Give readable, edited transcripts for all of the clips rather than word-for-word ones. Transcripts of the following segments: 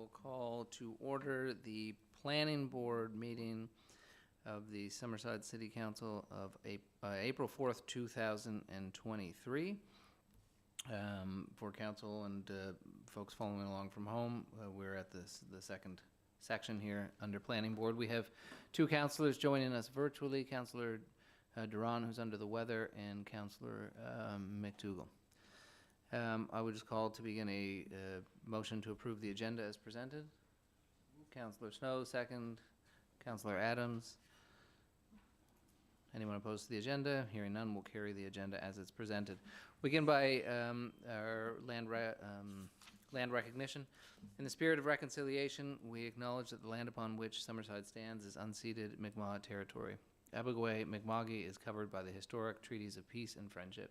will call to order the Planning Board meeting of the Summerside City Council of April 4th, 2023. For council and folks following along from home, we're at the second section here under Planning Board. We have two councillors joining us virtually, Councillor Doiron, who's under the weather, and Councillor McDougall. I would just call to begin a motion to approve the agenda as presented. Councillor Snow, second. Councillor Adams. Anyone opposed to the agenda? Hearing none, we'll carry the agenda as it's presented. We begin by our land recognition. In the spirit of reconciliation, we acknowledge that the land upon which Summerside stands is unceded Mi'kmaq territory. Abagway Mi'kma'ki is covered by the historic treaties of peace and friendship.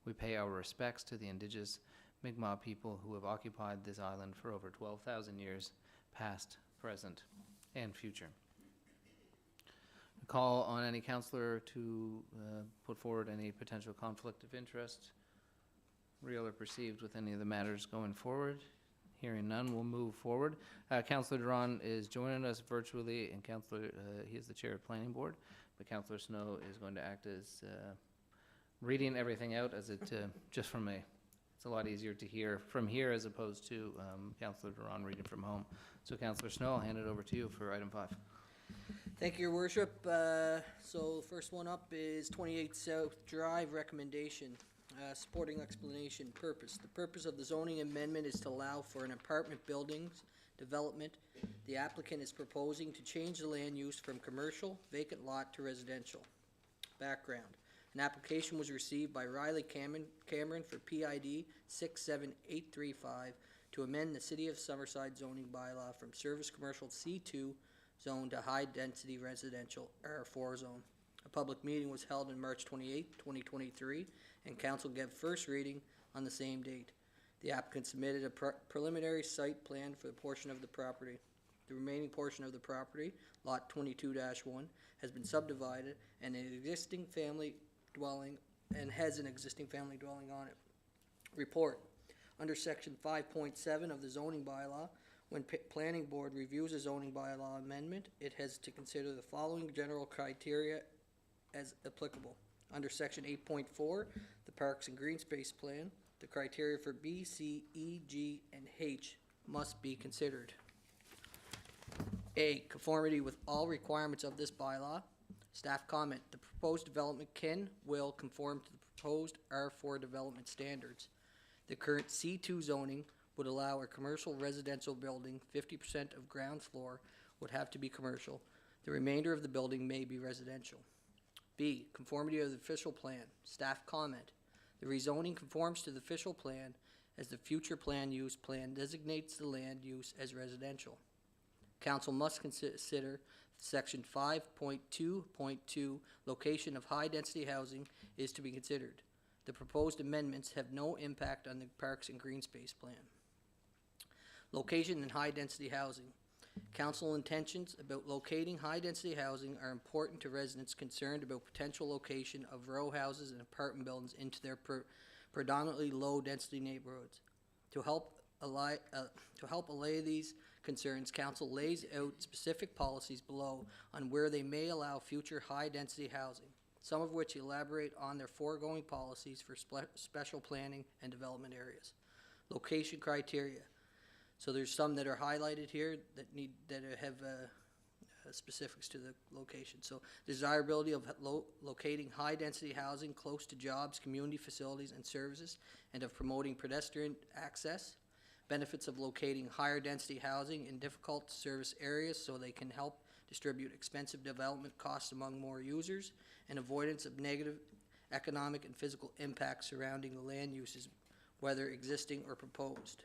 We pay our respects to the indigenous Mi'kmaq people who have occupied this island for over 12,000 years, past, present, and future. Call on any councillor to put forward any potential conflict of interest, real or perceived, with any of the matters going forward. Hearing none, we'll move forward. Councillor Doiron is joining us virtually, and he is the chair of Planning Board, but Councillor Snow is going to act as reading everything out, as it just from it's a lot easier to hear from here as opposed to Councillor Doiron reading from home. So Councillor Snow, I'll hand it over to you for item 5. Thank you, Your Worship. So first one up is 28 South Drive recommendation. Supporting explanation. Purpose. The purpose of the zoning amendment is to allow for an apartment buildings development. The applicant is proposing to change the land use from commercial vacant lot to residential. Background. An application was received by Riley Cameron for PID 67835 to amend the City of Summerside zoning bylaw from service commercial C2 zone to high density residential R4 zone. A public meeting was held on March 28, 2023, and council gave first reading on the same date. The applicant submitted a preliminary site plan for the portion of the property. The remaining portion of the property, lot 22-1, has been subdivided and an existing family dwelling has an existing family dwelling on it. Report. Under section 5.7 of the zoning bylaw, when Planning Board reviews a zoning bylaw amendment, it has to consider the following general criteria as applicable. Under section 8.4, the Parks and Green Space Plan, the criteria for B, C, E, G, and H must be considered. A, conformity with all requirements of this bylaw. Staff comment, the proposed development will conform to the proposed R4 development standards. The current C2 zoning would allow a commercial residential building. 50% of ground floor would have to be commercial. The remainder of the building may be residential. B, conformity of the official plan. Staff comment, the rezoning conforms to the official plan as the future plan use plan designates the land use as residential. Council must consider section 5.2.2, location of high density housing is to be considered. The proposed amendments have no impact on the Parks and Green Space Plan. Location and high density housing. Council intentions about locating high density housing are important to residents concerned about potential location of row houses and apartment buildings into their predominantly low density neighborhoods. To help allay these concerns, Council lays out specific policies below on where they may allow future high density housing, some of which elaborate on their foregoing policies for special planning and development areas. Location criteria. So there's some that are highlighted here that have specifics to the location. So desirability of locating high density housing close to jobs, community facilities and services, and of promoting pedestrian access. Benefits of locating higher density housing in difficult to service areas so they can help distribute expensive development costs among more users, and avoidance of negative economic and physical impacts surrounding the land uses, whether existing or proposed.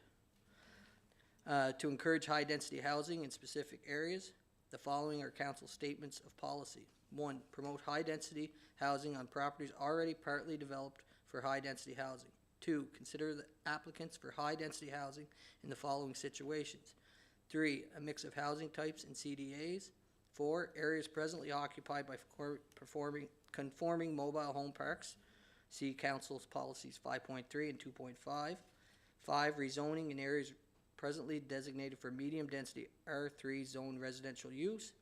To encourage high density housing in specific areas, the following are council statements of policy. 1. Promote high density housing on properties already partly developed for high density housing. 2. Consider the applicants for high density housing in the following situations. 3. A mix of housing types and CDAs. 4. Areas presently occupied by conforming mobile home parks. See council's policies 5.3 and 2.5. 5. Rezoning in areas presently designated for medium-density R3 zone residential use.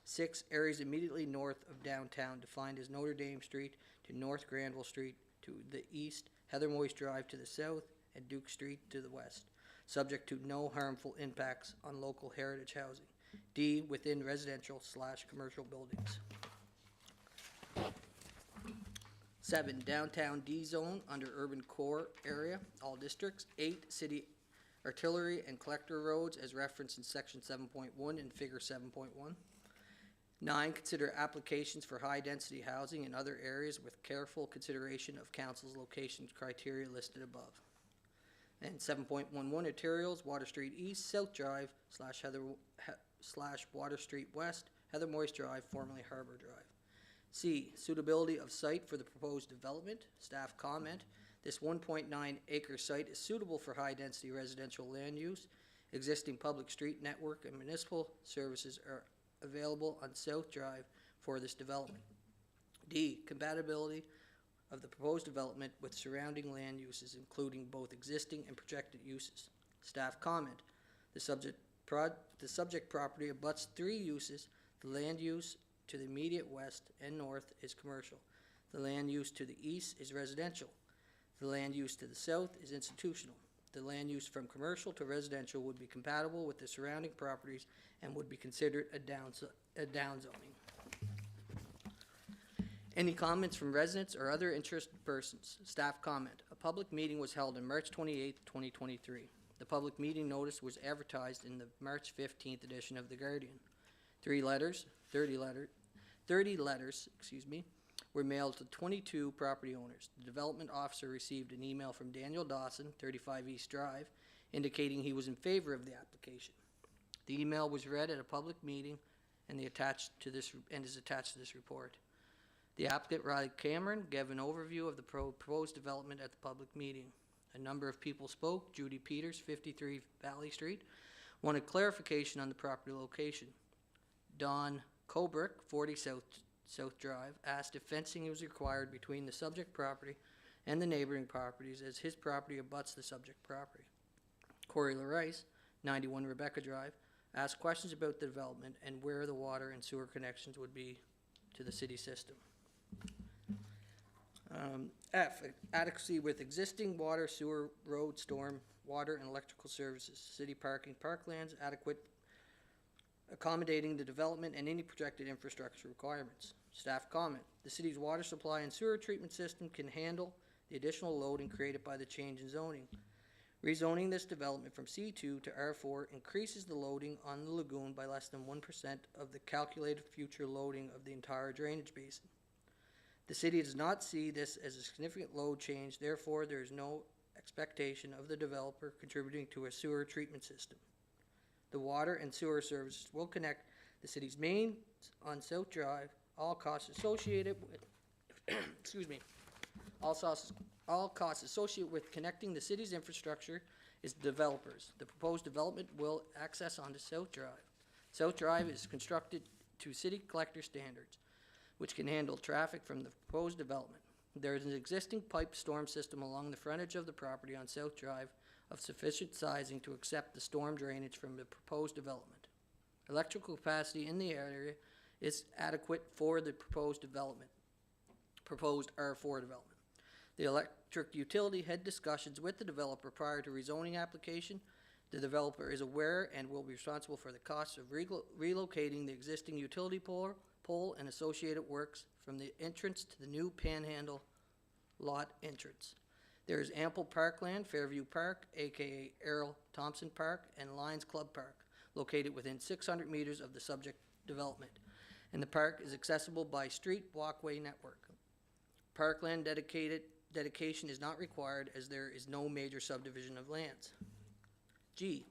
6, areas immediately north of downtown defined as Notre Dame Street to North Granville Street to the east, Heather Moyes Drive to the south, and Duke Street to the west, subject to no harmful impacts on local heritage housing. D, within residential/commercial buildings. 7, downtown D zone under urban core area, all districts. 8, city artillery and collector roads as referenced in section 7.1 and figure 7.1. 9, consider applications for high-density housing in other areas with careful consideration of council's location criteria listed above. And 7.11, arterials, Water Street East, South Drive / Water Street West, Heather Moyes Drive, formerly Harbor Drive. C, suitability of site for the proposed development. Staff comment, this 1.9 acre site is suitable for high-density residential land use. Existing public street network and municipal services are available on South Drive for this development. D, compatibility of the proposed development with surrounding land uses, including both existing and projected uses. Staff comment, the subject property abuts 3 uses. The land use to the immediate west and north is commercial. The land use to the east is residential. The land use to the south is institutional. The land use from commercial to residential would be compatible with the surrounding properties and would be considered a down zoning. Any comments from residents or other interested persons? Staff comment. A public meeting was held on March 28, 2023. The public meeting notice was advertised in the March 15th edition of The Guardian. 30 letters, were mailed to 22 property owners. The development officer received an email from Daniel Dawson, 35 East Drive, indicating he was in favor of the application. The email was read at a public meeting and is attached to this report. The applicant, Riley Cameron, gave an overview of the proposed development at the public meeting. A number of people spoke. Judy Peters, 53 Valley Street, wanted clarification on the property location. Don Cobrick, 40 South Drive, asked if fencing was required between the subject property and the neighboring properties, as his property abuts the subject property. Corey LaRice, 91 Rebecca Drive, asked questions about the development and where the water and sewer connections would be to the city system. F, adequacy with existing water, sewer, road, storm, water, and electrical services. City parking, parklands, adequate accommodating the development and any projected infrastructure requirements. Staff comment, the city's water supply and sewer treatment system can handle the additional loading created by the change in zoning. Rezoning this development from C2 to R4 increases the loading on the lagoon by less than 1% of the calculated future loading of the entire drainage basin. The city does not see this as a significant load change, therefore there is no expectation of the developer contributing to a sewer treatment system. The water and sewer services will connect the city's mains on South Drive. All costs associated with all costs associated with connecting the city's infrastructure is developers. The proposed development will access onto South Drive. South Drive is constructed to city collector standards, which can handle traffic from the proposed development. There is an existing pipe storm system along the frontage of the property on South Drive of sufficient sizing to accept the storm drainage from the proposed development. Electrical capacity in the area is adequate for the proposed R4 development. The electric utility had discussions with the developer prior to rezoning application. The developer is aware and will be responsible for the costs of relocating the existing utility pole and associated works from the entrance to the new Panhandle lot entrance. There is ample parkland, Fairview Park, aka Errol Thompson Park, and Lions Club Park, located within 600 meters of the subject development, and the park is accessible by street walkway network. Parkland dedication is not required as there is no major subdivision of lands. G,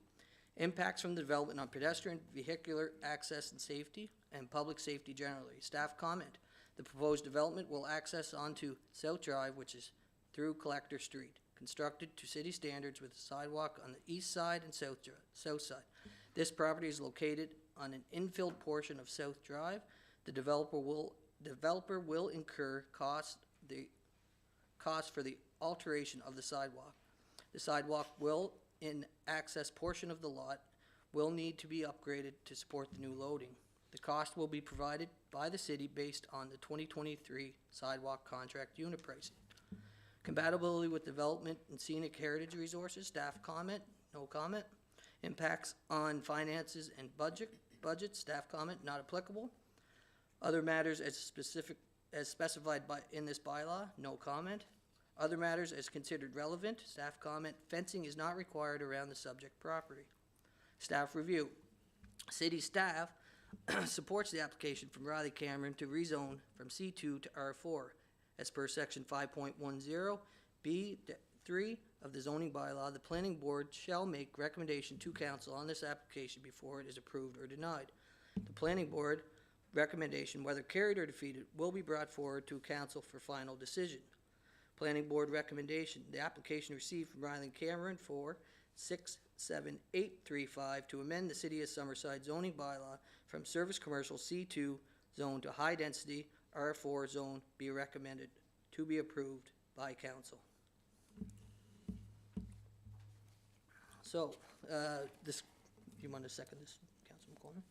impacts from the development on pedestrian, vehicular access and safety, and public safety generally. Staff comment, the proposed development will access onto South Drive, which is through Collector Street, constructed to city standards with a sidewalk on the east side and south side. This property is located on an infilled portion of South Drive. The developer will incur costs for the alteration of the sidewalk. The sidewalk will in access portion of the lot will need to be upgraded to support the new loading. The cost will be provided by the city based on the 2023 sidewalk contract unit pricing. Compatibility with development and scenic heritage resources, staff comment, no comment. Impacts on finances and budget, staff comment, not applicable. Other matters as specified in this bylaw, no comment. Other matters as considered relevant, staff comment, fencing is not required around the subject property. Staff review. City staff supports the application from Riley Cameron to rezone from C2 to R4 as per section 5.10 B3 of the zoning bylaw. The planning board shall make recommendation to council on this application before it is approved or denied. The planning board recommendation, whether carried or defeated, will be brought forward to council for final decision. Planning board recommendation, the application received from Riley Cameron for 67835 to amend the City of Summerside zoning bylaw from service commercial C2 zone to high density R4 zone be recommended to be approved by council. So, this, you want to second this, Councilman Coleman?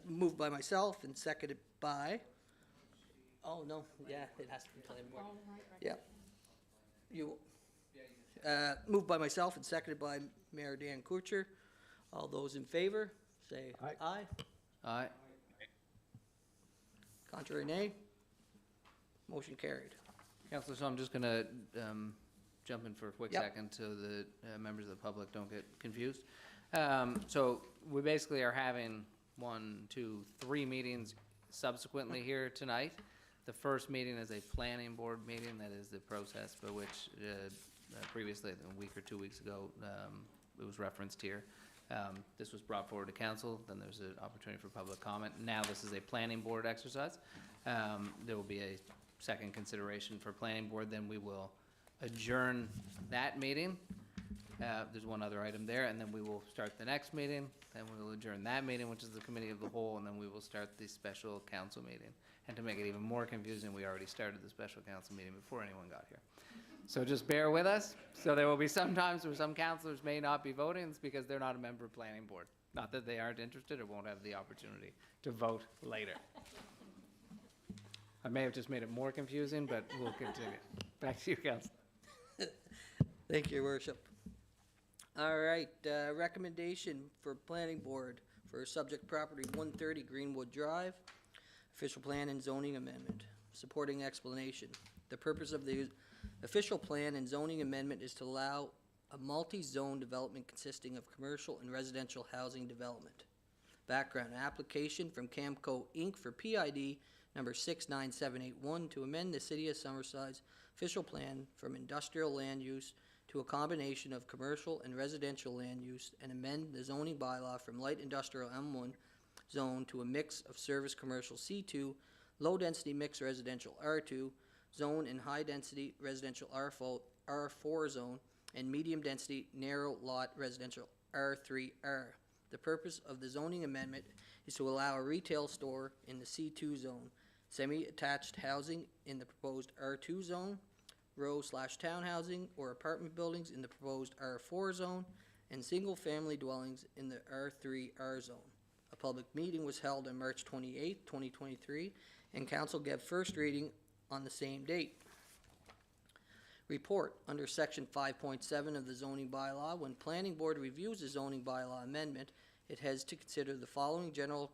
Moved by myself and seconded by, oh, no, yeah, it has to be planning board. Yeah. Moved by myself and seconded by Mayor Dan Kuchar. All those in favor, say aye. Aye. Contrary, nay. Motion carried. Councillor, so I'm just gonna jump in for a quick Yep. second so the members of the public don't get confused. So we basically are having 1, 2, 3 meetings subsequently here tonight. The first meeting is a planning board meeting. That is the process by which previously, a week or 2 weeks ago, it was referenced here. This was brought forward to council, then there's an opportunity for public comment. Now this is a planning board exercise. There will be a second consideration for planning board, then we will adjourn that meeting. There's one other item there, and then we will start the next meeting, then we will adjourn that meeting, which is the committee of the whole, and then we will start the special council meeting. And to make it even more confusing, we already started the special council meeting before anyone got here. So just bear with us. So there will be some times where some councilors may not be voting. It's because they're not a member of planning board. Not that they aren't interested or won't have the opportunity to vote later. I may have just made it more confusing, but we'll continue. Back to you, Council. Thank you, Your Worship. All right, recommendation for planning board for subject property 130 Greenwood Drive, official plan and zoning amendment. Supporting explanation. The purpose of the official plan and zoning amendment is to allow a multi-zone development consisting of commercial and residential housing development. Background, application from Camco Inc. for PID number 69781 to amend the City of Summerside's official plan from industrial land use to a combination of commercial and residential land use and amend the zoning bylaw from light industrial M1 zone to a mix of service commercial C2, low density mixed residential R2, zone and high density residential R4 zone, and medium density narrow lot residential R3R. The purpose of the zoning amendment is to allow a retail store in the C2 zone, semi-attached housing in the proposed R2 zone, row/townhousing or apartment buildings in the proposed R4 zone, and single-family dwellings in the R3R zone. A public meeting was held on March 28, 2023, and council gave first reading on the same date. Report under section 5.7 of the zoning bylaw. When planning board reviews the zoning bylaw amendment, it has to consider the following general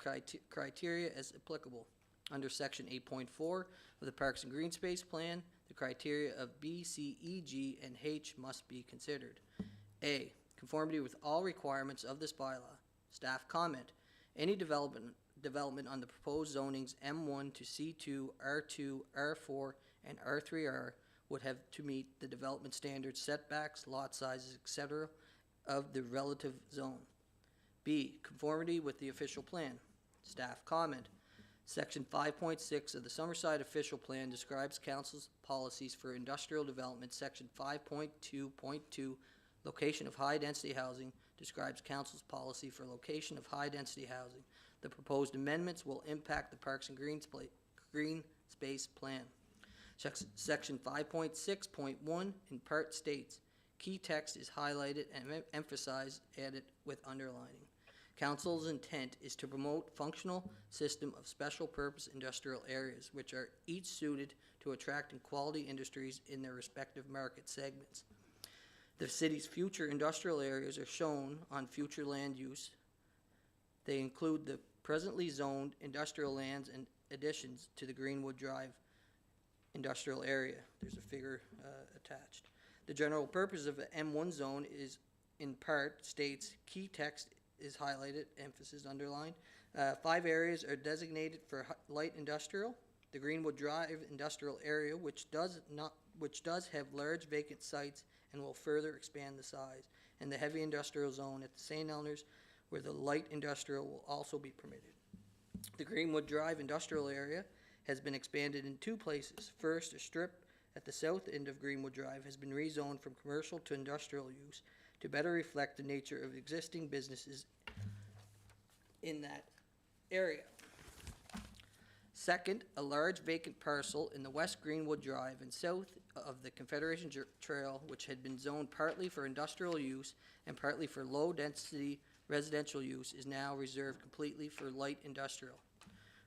criteria as applicable. Under section 8.4 of the Parks and Green Space Plan, the criteria of B, C, E, G, and H must be considered. A, conformity with all requirements of this bylaw. Staff comment. Any development on the proposed zonings M1 to C2, R2, R4, and R3R would have to meet the development standards, setbacks, lot sizes, etc. of the relative zone. B, conformity with the official plan. Staff comment. Section 5.6 of the Summerside Official Plan describes council's policies for industrial development. Section 5.2.2, location of high-density housing, describes council's policy for location of high-density housing. The proposed amendments will impact the Parks and Green Space Plan. Section 5.6.1 in part states, key text is highlighted and emphasized, added with underlining. Council's intent is to promote functional system of special purpose industrial areas, which are each suited to attracting quality industries in their respective market segments. The city's future industrial areas are shown on future land use. They include the presently zoned industrial lands and additions to the Greenwood Drive industrial area. There's a figure attached. The general purpose of the M1 zone is, in part, states key text is highlighted, emphasis underlined. 5 areas are designated for light industrial. The Greenwood Drive industrial area, which does have large vacant sites and will further expand the size, and the heavy industrial zone at the St. Elners, where the light industrial will also be permitted. The Greenwood Drive industrial area has been expanded in 2 places. First, a strip at the south end of Greenwood Drive has been rezoned from commercial to industrial use to better reflect the nature of existing businesses in that area. Second, a large vacant parcel in the West Greenwood Drive and south of the Confederation Trail, which had been zoned partly for industrial use and partly for low-density residential use, is now reserved completely for light industrial.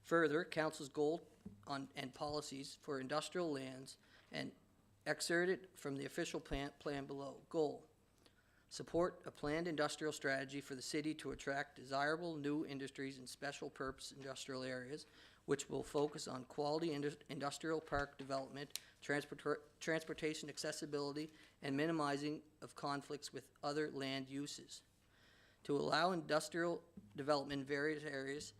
Further, Council's goal and policies for industrial lands and excerpted from the official plan below. Goal: support a planned industrial strategy for the city to attract desirable new industries in special purpose industrial areas, which will focus on quality industrial park development, transportation accessibility, and minimizing of conflicts with other land uses. To allow industrial development in various areas,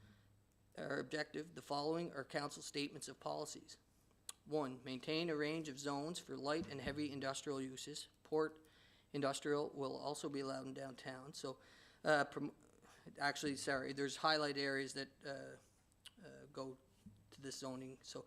our objective, the following are council statements of policies. 1, maintain a range of zones for light and heavy industrial uses. Port industrial will also be allowed in downtown. So, there's highlight areas that go to this zoning. So,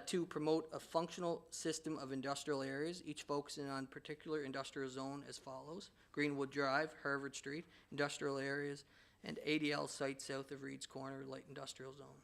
2, promote a functional system of industrial areas, each focusing on particular industrial zone as follows: Greenwood Drive, Harvard Street, industrial areas, and ADL site south of Reed's Corner, light industrial zone.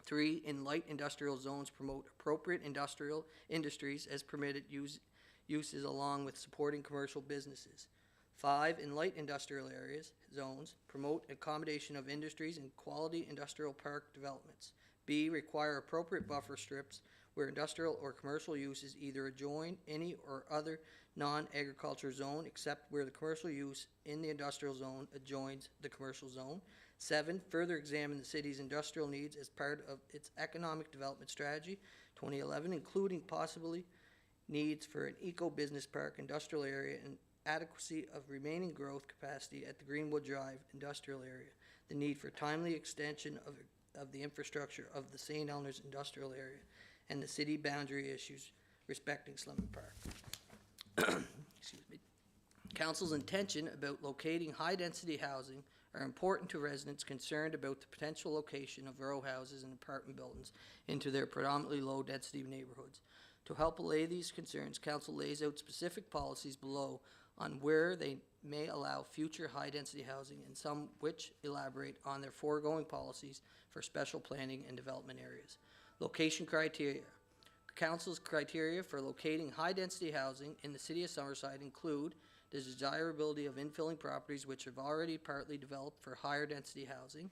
3, in light industrial zones, promote appropriate industrial industries as permitted uses along with supporting commercial businesses. 5, in light industrial areas, zones, promote accommodation of industries and quality industrial park developments. B, require appropriate buffer strips where industrial or commercial uses either adjoin any or other non-agriculture zone except where the commercial use in the industrial zone adjoins the commercial zone. 7, further examine the city's industrial needs as part of its economic development strategy 2011, including possibly needs for an eco-business park industrial area and adequacy of remaining growth capacity at the Greenwood Drive industrial area, the need for timely extension of the infrastructure of the St. Elners industrial area, and the city boundary issues respecting Slemon Park. Excuse me. Council's intention about locating high-density housing are important to residents concerned about the potential location of row houses and apartment buildings into their predominantly low-density neighborhoods. To help allay these concerns, Council lays out specific policies below on where they may allow future high-density housing, and some which elaborate on their foregoing policies for special planning and development areas. Location criteria. Council's criteria for locating high-density housing in the city of Summerside include the desirability of infilling properties which have already partly developed for higher density housing,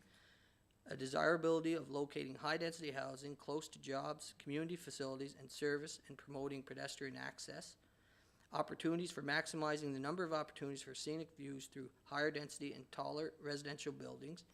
a desirability of locating high-density housing close to jobs, community facilities, and service and promoting pedestrian access, opportunities for maximizing the number of opportunities for scenic views through higher density and taller residential buildings,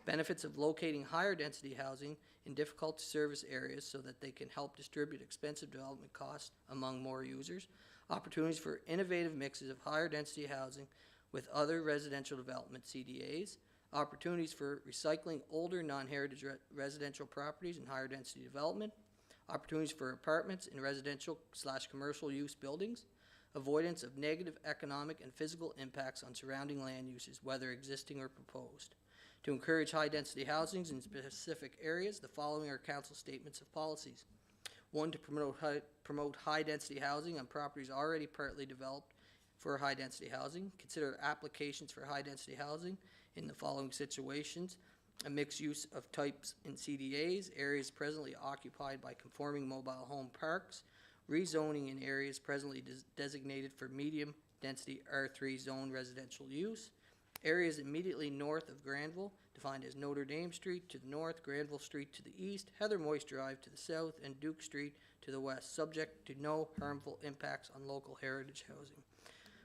benefits of locating higher density housing in difficult to service areas so that they can help distribute expensive development costs among more users, opportunities for innovative mixes of higher density housing with other residential development CDAs, opportunities for recycling older non-heritage residential properties in higher density development, opportunities for apartments in residential/commercial use buildings, avoidance of negative economic and physical impacts on surrounding land uses, whether existing or proposed. To encourage high-density housings in specific areas, the following are council statements of policies. 1, to promote high-density housing on properties already partly developed for high-density housing. Consider applications for high-density housing in the following situations: a mixed use of types in CDAs, areas presently occupied by conforming mobile home parks, rezoning in areas presently designated for medium density R3 zone residential use. Areas immediately north of Granville, defined as Notre Dame Street to the north, Granville Street to the east, Heather Moist Drive to the south, and Duke Street to the west, subject to no harmful impacts on local heritage housing.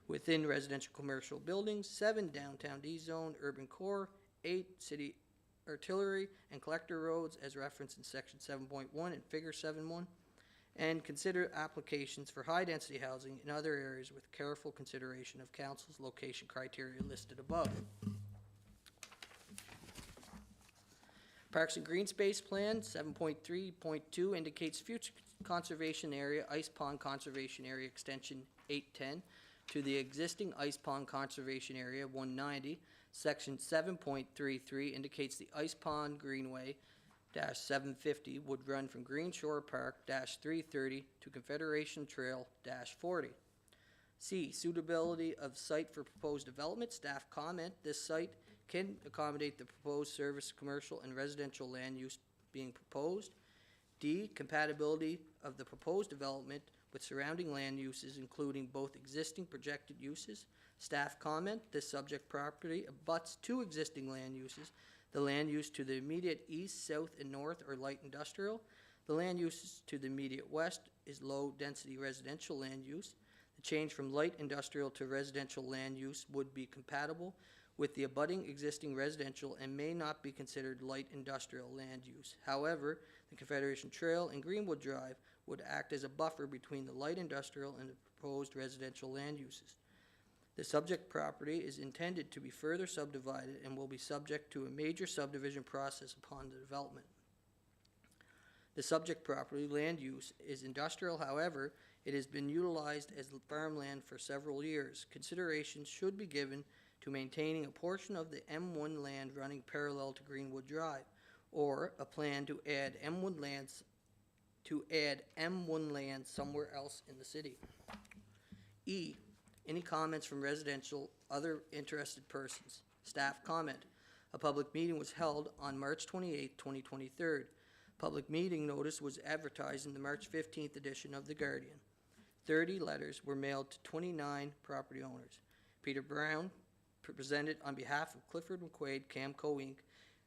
Within residential commercial buildings, 7 downtown D zone, urban core, 8 city artillery and collector roads as referenced in section 7.1 and figure 7.1, and consider applications for high-density housing in other areas with careful consideration of council's location criteria listed above. Parks and Green Space Plan 7.3.2 indicates future conservation area, Ice Pond Conservation Area Extension 810 to the existing Ice Pond Conservation Area 190. Section 7.33 indicates the Ice Pond Greenway -750 would run from Green Shore Park -330 to Confederation Trail -40. C, suitability of site for proposed development. Staff comment, this site can accommodate the proposed service, commercial, and residential land use being proposed. D, compatibility of the proposed development with surrounding land uses, including both existing projected uses. Staff comment, this subject property abuts 2 existing land uses. The land use to the immediate east, south, and north are light industrial. The land use to the immediate west is low-density residential land use. The change from light industrial to residential land use would be compatible with the abutting existing residential and may not be considered light industrial land use. However, the Confederation Trail and Greenwood Drive would act as a buffer between the light industrial and the proposed residential land uses. The subject property is intended to be further subdivided and will be subject to a major subdivision process upon the development. The subject property land use is industrial, however, it has been utilized as farmland for several years. Consideration should be given to maintaining a portion of the M1 land running parallel to Greenwood Drive, or a plan to add M1 land somewhere else in the city. E, any comments from residential, other interested persons? Staff comment. A public meeting was held on March 28, 2023. Public meeting notice was advertised in the March 15th edition of The Guardian. 30 letters were mailed to 29 property owners. Peter Brown presented on behalf of Clifford McQuaid, Camco Inc.,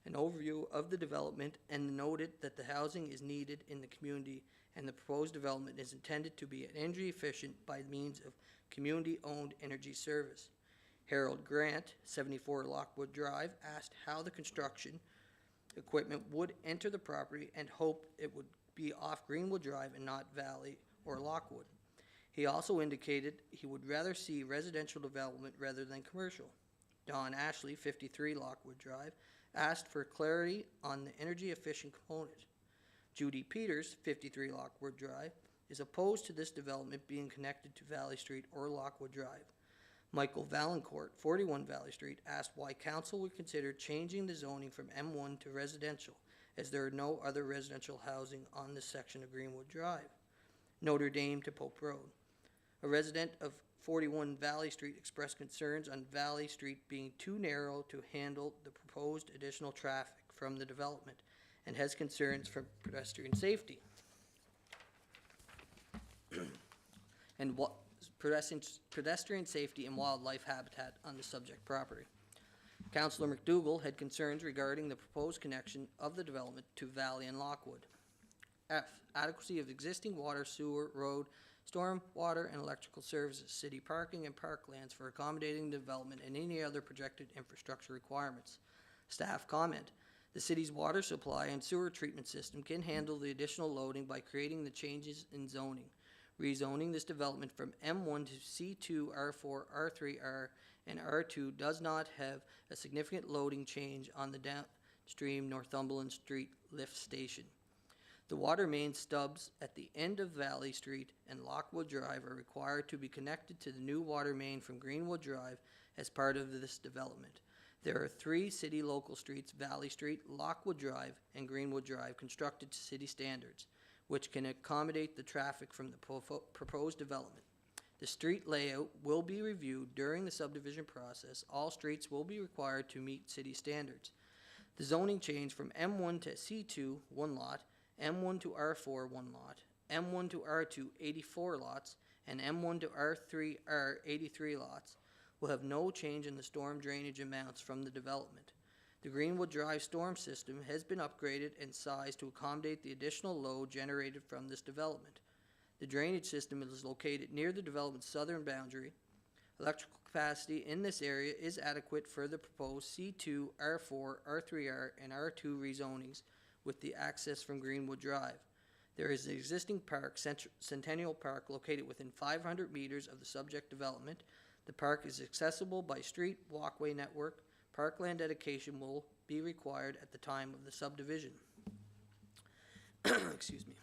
an overview of the development and noted that the housing is needed in the community and the proposed development is intended to be energy efficient by means of community-owned energy service. Harold Grant, 74 Lockwood Drive, asked how the construction equipment would enter the property and hoped it would be off Greenwood Drive and not Valley or Lockwood. He also indicated he would rather see residential development rather than commercial. Don Ashley, 53 Lockwood Drive, asked for clarity on the energy efficient component. Judy Peters, 53 Lockwood Drive, is opposed to this development being connected to Valley Street or Lockwood Drive. Michael Valancourt, 41 Valley Street, asked why council would consider changing the zoning from M1 to residential, as there are no other residential housing on this section of Greenwood Drive. Notre Dame to Pope Road. A resident of 41 Valley Street expressed concerns on Valley Street being too narrow to handle the proposed additional traffic from the development and has concerns for pedestrian safety. And what pedestrian safety and wildlife habitat on the subject property. Councillor McDougall had concerns regarding the proposed connection of the development to Valley and Lockwood. F, adequacy of existing water, sewer, road, storm, water, and electrical services, city parking, and parklands for accommodating development and any other projected infrastructure requirements. Staff comment. The city's water supply and sewer treatment system can handle the additional loading by creating the changes in zoning. Rezoning this development from M1 to C2, R4, R3R, and R2 does not have a significant loading change on the downstream Northumberland Street lift station. The water main stubs at the end of Valley Street and Lockwood Drive are required to be connected to the new water main from Greenwood Drive as part of this development. There are 3 city local streets, Valley Street, Lockwood Drive, and Greenwood Drive, constructed to city standards, which can accommodate the traffic from the proposed development. The street layout will be reviewed during the subdivision process. All streets will be required to meet city standards. The zoning change from M1 to C2, 1 lot, M1 to R4, 1 lot, M1 to R2, 84 lots, and M1 to R3R 83 lots will have no change in the storm drainage amounts from the development. The Greenwood Drive storm system has been upgraded and sized to accommodate the additional load generated from this development. The drainage system is located near the development's southern boundary. Electrical capacity in this area is adequate for the proposed C2, R4, R3R, and R2 rezonings with the access from Greenwood Drive. There is an existing park, Centennial Park, located within 500 meters of the subject development. The park is accessible by street walkway network. Parkland dedication will be required at the time of the subdivision. Excuse me.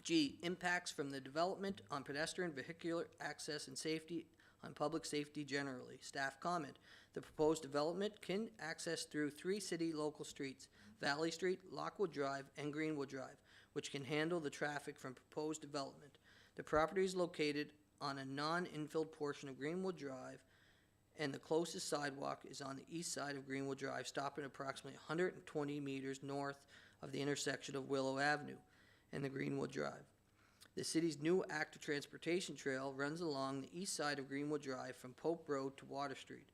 G, impacts from the development on pedestrian, vehicular access and safety, on public safety generally. Staff comment. The proposed development can access through 3 city local streets, Valley Street, Lockwood Drive, and Greenwood Drive, which can handle the traffic from proposed development. The property is located on a non-infilled portion of Greenwood Drive, and the closest sidewalk is on the east side of Greenwood Drive, stopping approximately 120 meters north of the intersection of Willow Avenue and the Greenwood Drive. The city's new active transportation trail runs along the east side of Greenwood Drive from Pope Road to Water Street.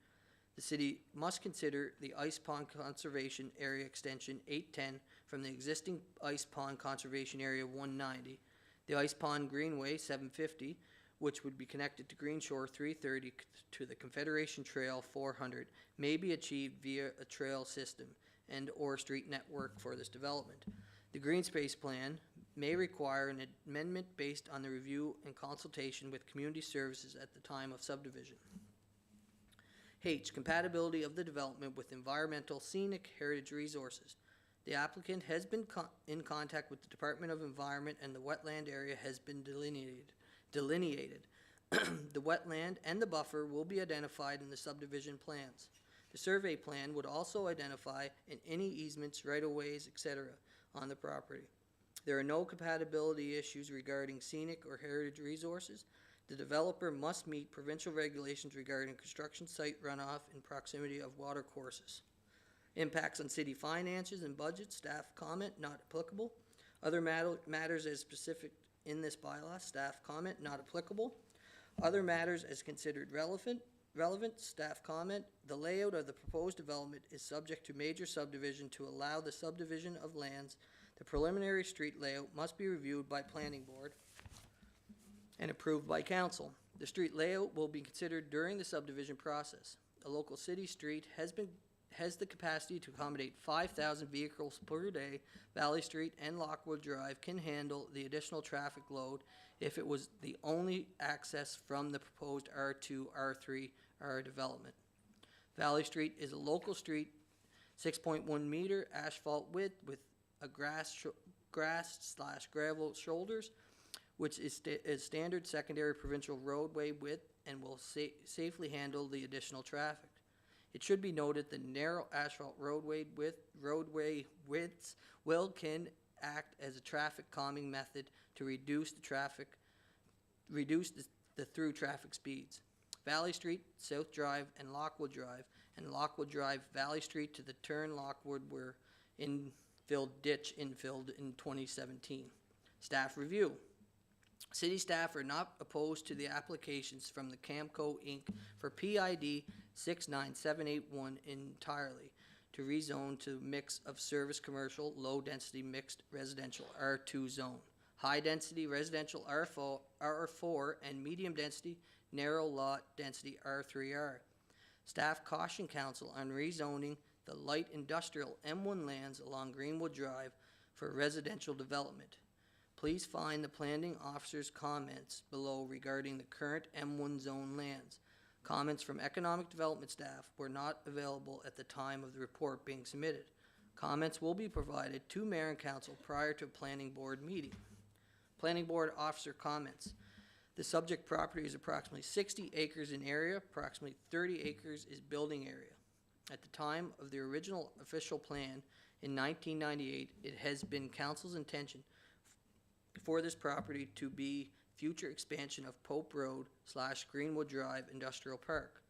The city must consider the Ice Pond Conservation Area Extension 810 from the existing Ice Pond Conservation Area 190, the Ice Pond Greenway 750, which would be connected to Green Shore 330 to the Confederation Trail 400, may be achieved via a trail system and or street network for this development. The Green Space Plan may require an amendment based on the review and consultation with community services at the time of subdivision. H, compatibility of the development with environmental, scenic, heritage resources. The applicant has been in contact with the Department of Environment, and the wetland area has been delineated. The wetland and the buffer will be identified in the subdivision plans. The survey plan would also identify any easements, right-of-ways, etc. on the property. There are no compatibility issues regarding scenic or heritage resources. The developer must meet provincial regulations regarding construction site runoff in proximity of water courses. Impacts on city finances and budget, staff comment, not applicable. Other matters as specific in this bylaw, staff comment, not applicable. Other matters as considered relevant, staff comment. The layout of the proposed development is subject to major subdivision to allow the subdivision of lands. The preliminary street layout must be reviewed by planning board and approved by council. The street layout will be considered during the subdivision process. A local city street has the capacity to accommodate 5,000 vehicles per day. Valley Street and Lockwood Drive can handle the additional traffic load if it was the only access from the proposed R2, R3, R development. Valley Street is a local street, 6.1 meter asphalt width with a grass/gravel shoulders, which is standard secondary provincial roadway width and will safely handle the additional traffic. It should be noted the narrow asphalt roadway widths can act as a traffic calming method to reduce the through traffic speeds. Valley Street, South Drive, and Lockwood Drive, Valley Street to the turn Lockwood were infilled in 2017. Staff review. City staff are not opposed to the applications from the Camco Inc. for PID 69781 entirely to rezone to mix of service commercial, low density mixed residential R2 zone, high density residential R4 and medium density narrow lot density R3R. Staff caution council on rezoning the light industrial M1 lands along Greenwood Drive for residential development. Please find the planning officer's comments below regarding the current M1 zone lands. Comments from economic development staff were not available at the time of the report being submitted. Comments will be provided to Mayor and Council prior to a planning board meeting. Planning board officer comments. The subject property is approximately 60 acres in area, approximately 30 acres is building area. At the time of the original official plan in 1998, it has been Council's intention for this property to be future expansion of Pope Road / Greenwood Drive Industrial Park.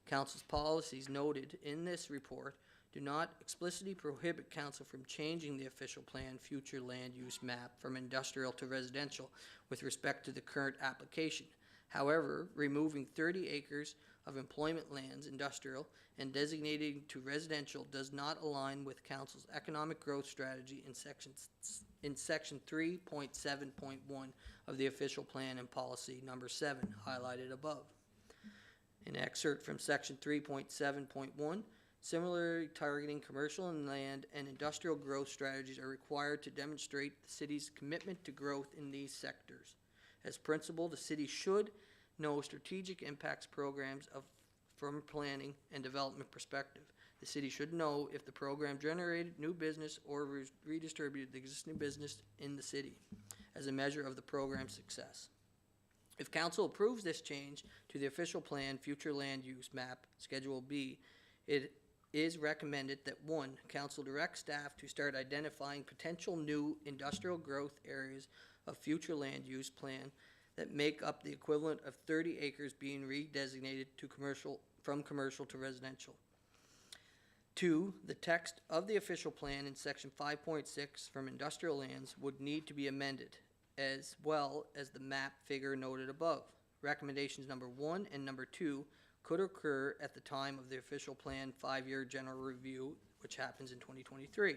Council's policies noted in this report do not explicitly prohibit council from changing the official plan future land use map from industrial to residential with respect to the current application. However, removing 30 acres of employment lands industrial and designating to residential does not align with council's economic growth strategy in section 3.7.1 of the official plan and policy number 7 highlighted above. An excerpt from section 3.7.1, similarly targeting commercial and land and industrial growth strategies are required to demonstrate the city's commitment to growth in these sectors. As principal, the city should know strategic impacts programs from a planning and development perspective. The city should know if the program generated new business or redistributed the existing business in the city as a measure of the program's success. If council approves this change to the official plan future land use map, Schedule B, it is recommended that 1, council direct staff to start identifying potential new industrial growth areas of future land use plan that make up the equivalent of 30 acres being redesignated to from commercial to residential. 2, the text of the official plan in section 5.6 from industrial lands would need to be amended, as well as the map figure noted above. Recommendations number 1 and number 2 could occur at the time of the official plan 5-year general review, which happens in 2023.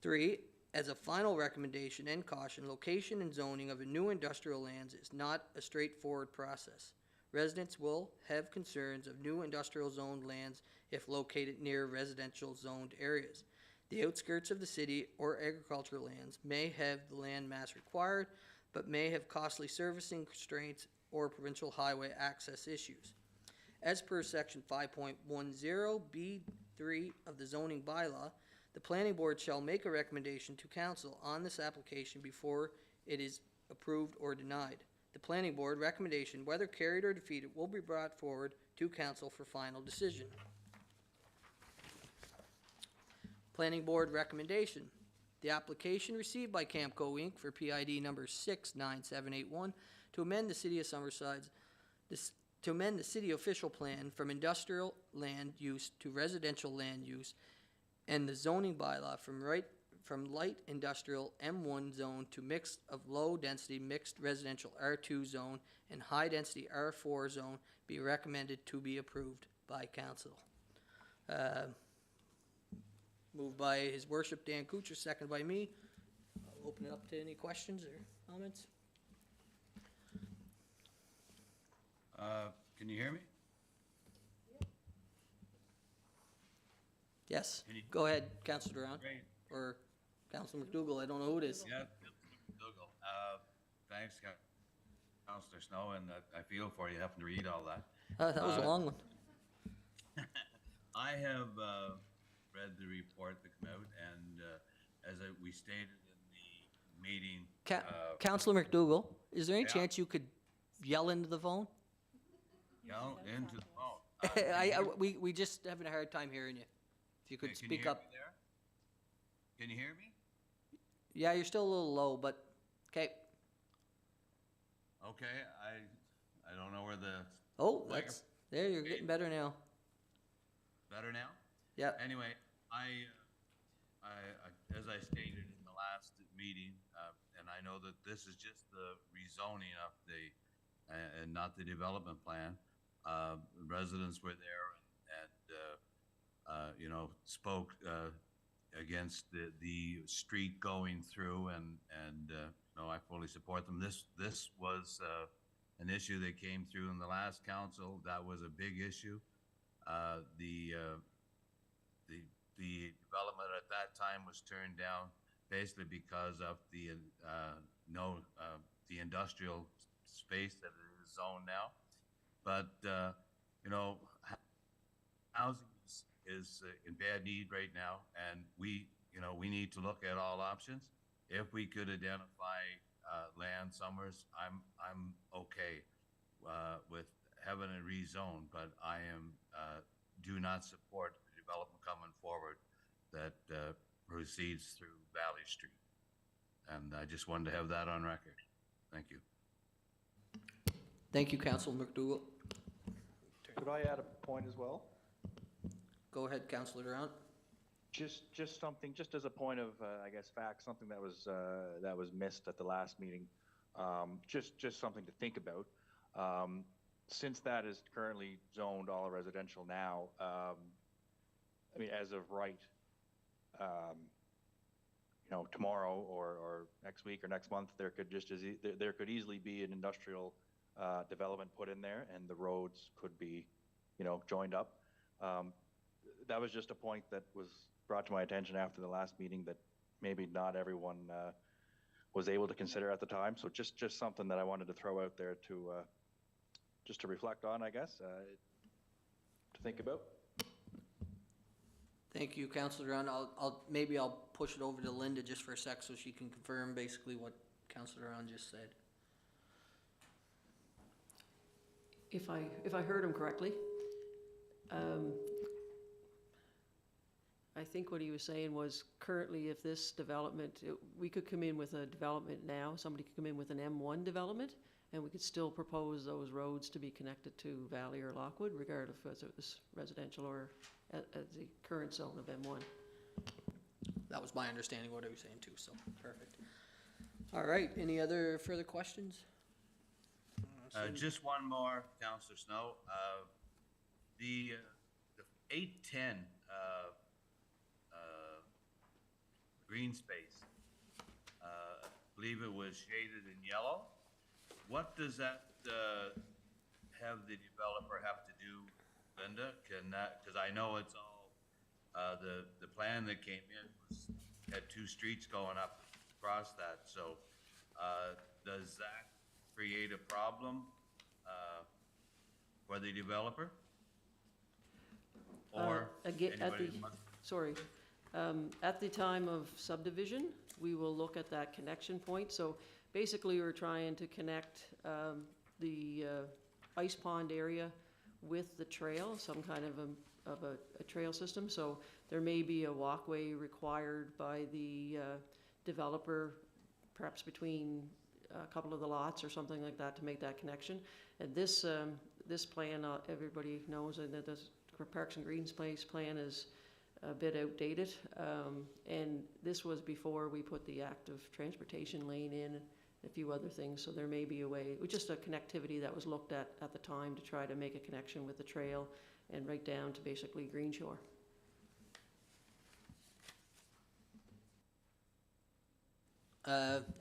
3, as a final recommendation and caution, location and zoning of a new industrial lands is not a straightforward process. Residents will have concerns of new industrial zoned lands if located near residential zoned areas. The outskirts of the city or agricultural lands may have the land mass required, but may have costly servicing constraints or provincial highway access issues. As per section 5.10B3 of the zoning bylaw, the planning board shall make a recommendation to council on this application before it is approved or denied. The planning board recommendation, whether carried or defeated, will be brought forward to council for final decision. Planning board recommendation. The application received by Camco Inc. for PID number 69781 to amend the City of Summerside's to amend the city official plan from industrial land use to residential land use and the zoning bylaw from light industrial M1 zone to mixed of low density mixed residential R2 zone and high density R4 zone be recommended to be approved by council. Moved by His Worship Dan Kuchar, second by me. I'll open it up to any questions or comments. Can you hear me? Yes. Go ahead, Councillor Durant. Great. Or Councillor McDougall, I don't know who it is. Yeah, Dougal. Thanks, Councillor Snow, and I feel for you having to read all that. That was a long one. I have read the report that came out, and as we stated in the meeting, Councillor McDougall, is there any Yeah. chance you could yell into the phone? yell into the phone. We just having a hard time hearing you. If you could Can you speak hear up. me there? Can you hear me? Yeah, you're still a little low, but okay. Okay, I don't know where the Oh, Like that's there. You're getting better now. better now. Yeah. Anyway, I as I stated in the last meeting, and I know that this is just the rezoning of the, and not the development plan. Residents were there and spoke against the street going through, and I fully support them. This was an issue that came through in the last council. That was a big issue. The development at that time was turned down basically because of the industrial space that is zoned now. But housing is in bad need right now, and we need to look at all options. If we could identify land somewhere, I'm okay with having it rezoned, but I do not support the development coming forward that proceeds through Valley Street. And I just wanted to have that on record. Thank you. Thank you, Councillor McDougall. Could I add a point as well? Go ahead, Councillor Durant. Just something, just as a point of, I guess, fact, something that was missed at the last meeting. Just something to think about. Since that is currently zoned all residential now, I mean, as of right, tomorrow or next week or next month, there could easily be an industrial development put in there, and the roads could be, joined up. That was just a point that was brought to my attention after the last meeting that maybe not everyone was able to consider at the time. So just something that I wanted to throw out there to just to reflect on, I guess, to think about. Thank you, Councillor Gallant. I'll push it over to Linda just for a sec so she can confirm basically what Councillor Gallant just said. If I heard him correctly, I think what he was saying was currently if this development, we could come in with a development now, somebody could come in with an M1 development, and we could still propose those roads to be connected to Valley or Lockwood, regardless of whether it's residential or at the current zone of M1. That was my understanding of what he was saying too, so perfect. All right, any other further questions? Just one more, Councillor Snow. The 810 green space, I believe it was shaded in yellow. What does that have the developer have to do, Linda? Can that, because I know it's all, the plan that came in had 2 streets going up across that. So does that create a problem for the developer? Or again, anybody? At the time of subdivision, we will look at that connection point. So basically, we're trying to connect the ice pond area with the trail, some kind of a trail system. So there may be a walkway required by the developer, perhaps between a couple of the lots or something like that, to make that connection. And this plan, everybody knows that this Parks and Green Space plan is a bit outdated, and this was before we put the active transportation lane in, a few other things. So there may be a way, it was just a connectivity that was looked at the time to try to make a connection with the trail and right down to basically Green Shore.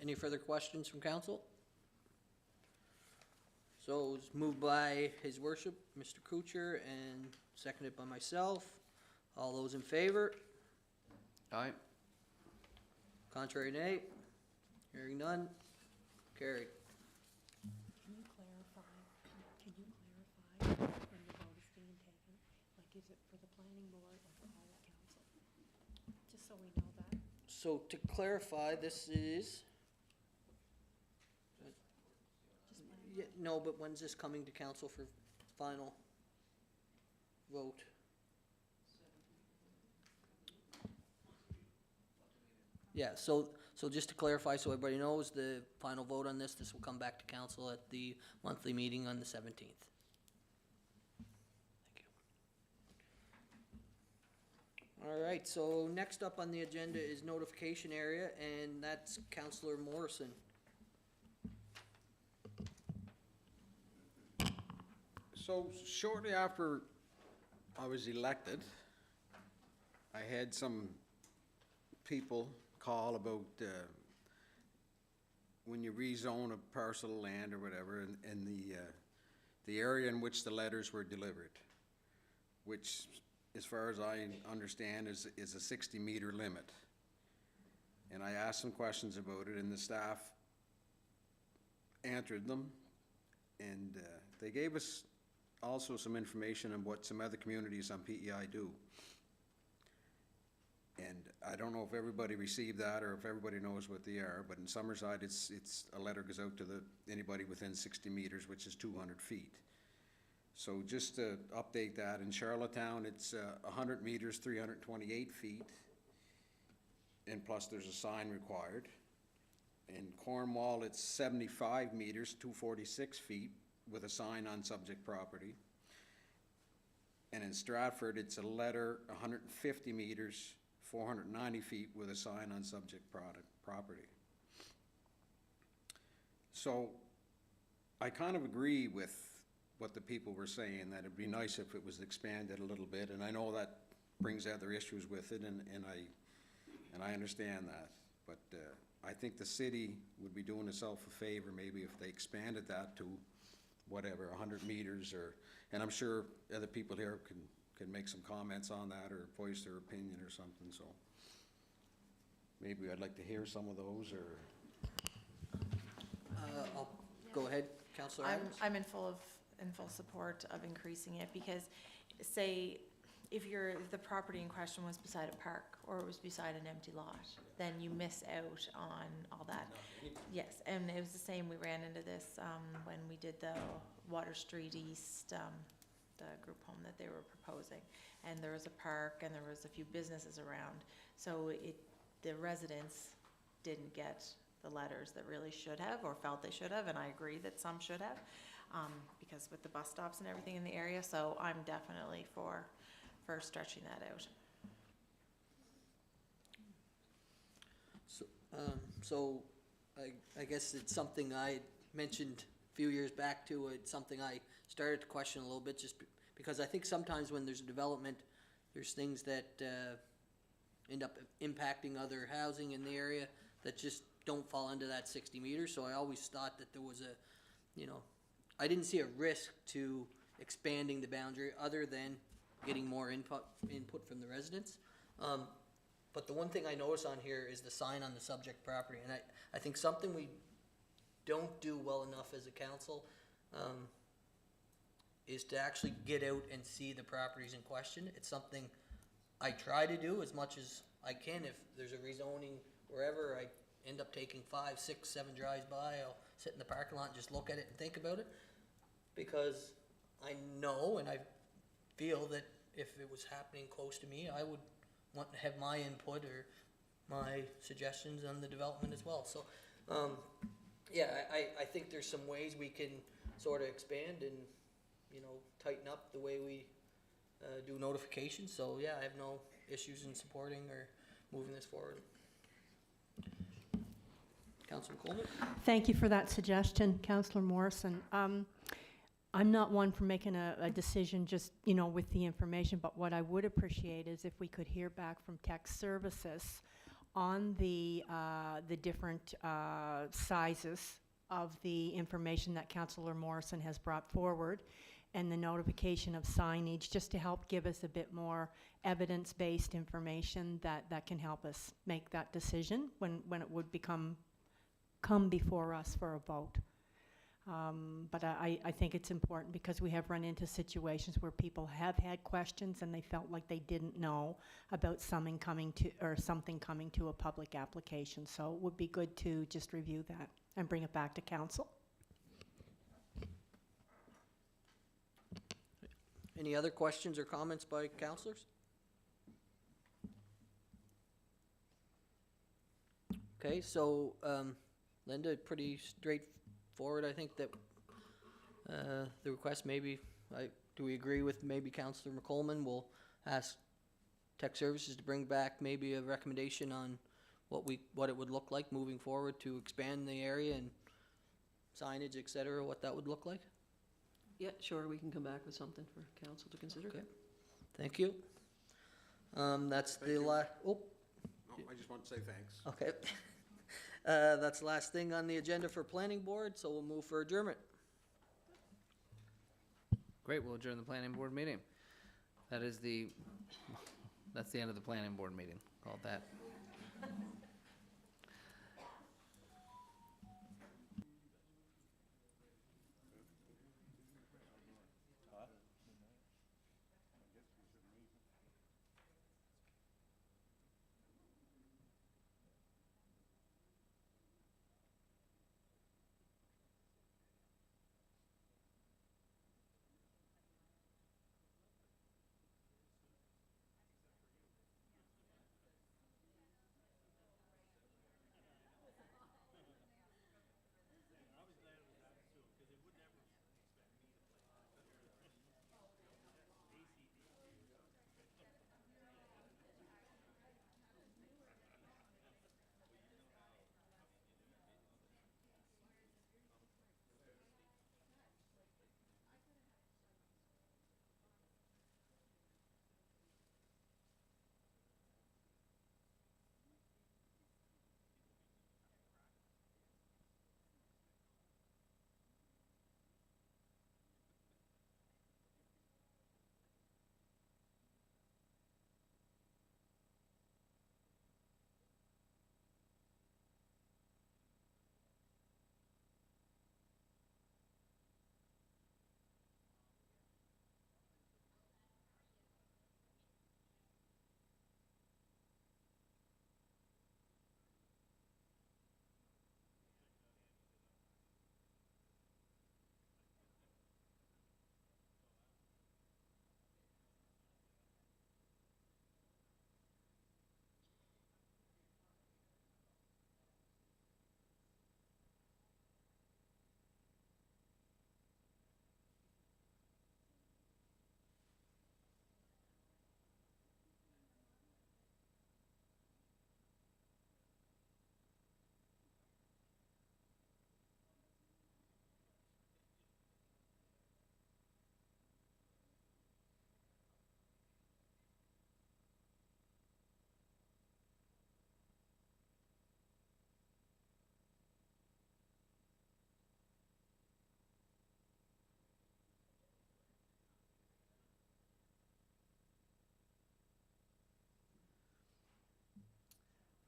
Any further questions from council? So it's moved by His Worship, Mr. Kuchar, and seconded by myself. All those in favor? Aye. Contrary, nay. Hearing none. Carried. Can you clarify when the vote is being taken? Like, is it for the planning board or for all of council? Just so we know that. So to clarify, this is, yeah, no, but when's this coming to council for final vote? Yeah, so just to clarify, so everybody knows, the final vote on this will come back to council at the monthly meeting on the 17th. Thank you. All right, so next up on the agenda is notification area, and that's Councillor Morrison. So shortly after I was elected, I had some people call about when you rezone a parcel of land or whatever, and the area in which the letters were delivered, which, as far as I understand, is a 60-meter limit. And I asked some questions about it, and the staff answered them, and they gave us also some information on what some other communities on PEI do. And I don't know if everybody received that or if everybody knows what they are, but in Summerside, it's a letter goes out to anybody within 60 meters, which is 200 feet. So just to update that, in Charlottetown, it's 100 meters, 328 feet, and plus there's a sign required. In Cornwall, it's 75 meters, 246 feet, with a sign on subject property. And in Stratford, it's a letter, 150 meters, 490 feet with a sign on subject property. So I kind of agree with what the people were saying, that it'd be nice if it was expanded a little bit, and I know that brings other issues with it, and I understand that. But I think the city would be doing itself a favor maybe if they expanded that to whatever, 100 meters, or, and I'm sure other people here can make some comments on that or voice their opinion or something, so maybe I'd like to hear some of those, or. I'll go ahead, Councillor Adams. I'm in full support of increasing it, because say if the property in question was beside a park or it was beside an empty lot, then you miss out on all that. Yes, and it was the same, we ran into this when we did the Water Street East, the group home that they were proposing, and there was a park and there was a few businesses around, so the residents didn't get the letters that really should have, or felt they should have, and I agree that some should have, because with the bus stops and everything in the area, so I'm definitely for stretching that out. So I guess it's something I mentioned a few years back too. It's something I started to question a little bit, just because I think sometimes when there's a development, there's things that end up impacting other housing in the area that just don't fall into that 60 meters. So I always thought that there was I didn't see a risk to expanding the boundary other than getting more input from the residents. But the one thing I notice on here is the sign on the subject property, and I think something we don't do well enough as a council is to actually get out and see the properties in question. It's something I try to do as much as I can. If there's a rezoning wherever, I end up taking 5, 6, 7 drives by. I'll sit in the parking lot and just look at it and think about it, because I know and I feel that if it was happening close to me, I would want to have my input or my suggestions on the development as well. So, I think there's some ways we can sort of expand and, tighten up the way we do notifications. So, yeah, I have no issues in supporting or moving this forward. Councillor Coleman? Thank you for that suggestion, Councillor Morrison. I'm not one for making a decision just, with the information, but what I would appreciate is if we could hear back from tech services on the different sizes of the information that Councillor Morrison has brought forward, and the notification of signage, just to help give us a bit more evidence-based information that can help us make that decision when it would come before us for a vote. But I think it's important, because we have run into situations where people have had questions and they felt like they didn't know about something coming to a public application. So it would be good to just review that and bring it back to council. Any other questions or comments by councillors? Okay, so Linda, pretty straightforward. I think that the request, maybe, do we agree with maybe Councillor McColeman? We'll ask Tech Services to bring back maybe a recommendation on what it would look like moving forward to expand the area and signage, et cetera, what that would look like. Yeah, sure, we can come back with something for council to consider. Okay. Thank you. That's Thank the you. last. Oh, No, I just want to say thanks. okay. That's the last thing on the agenda for planning board, so we'll move for adjournment. Great, we'll adjourn the planning board meeting. That's the end of the planning board meeting, called that.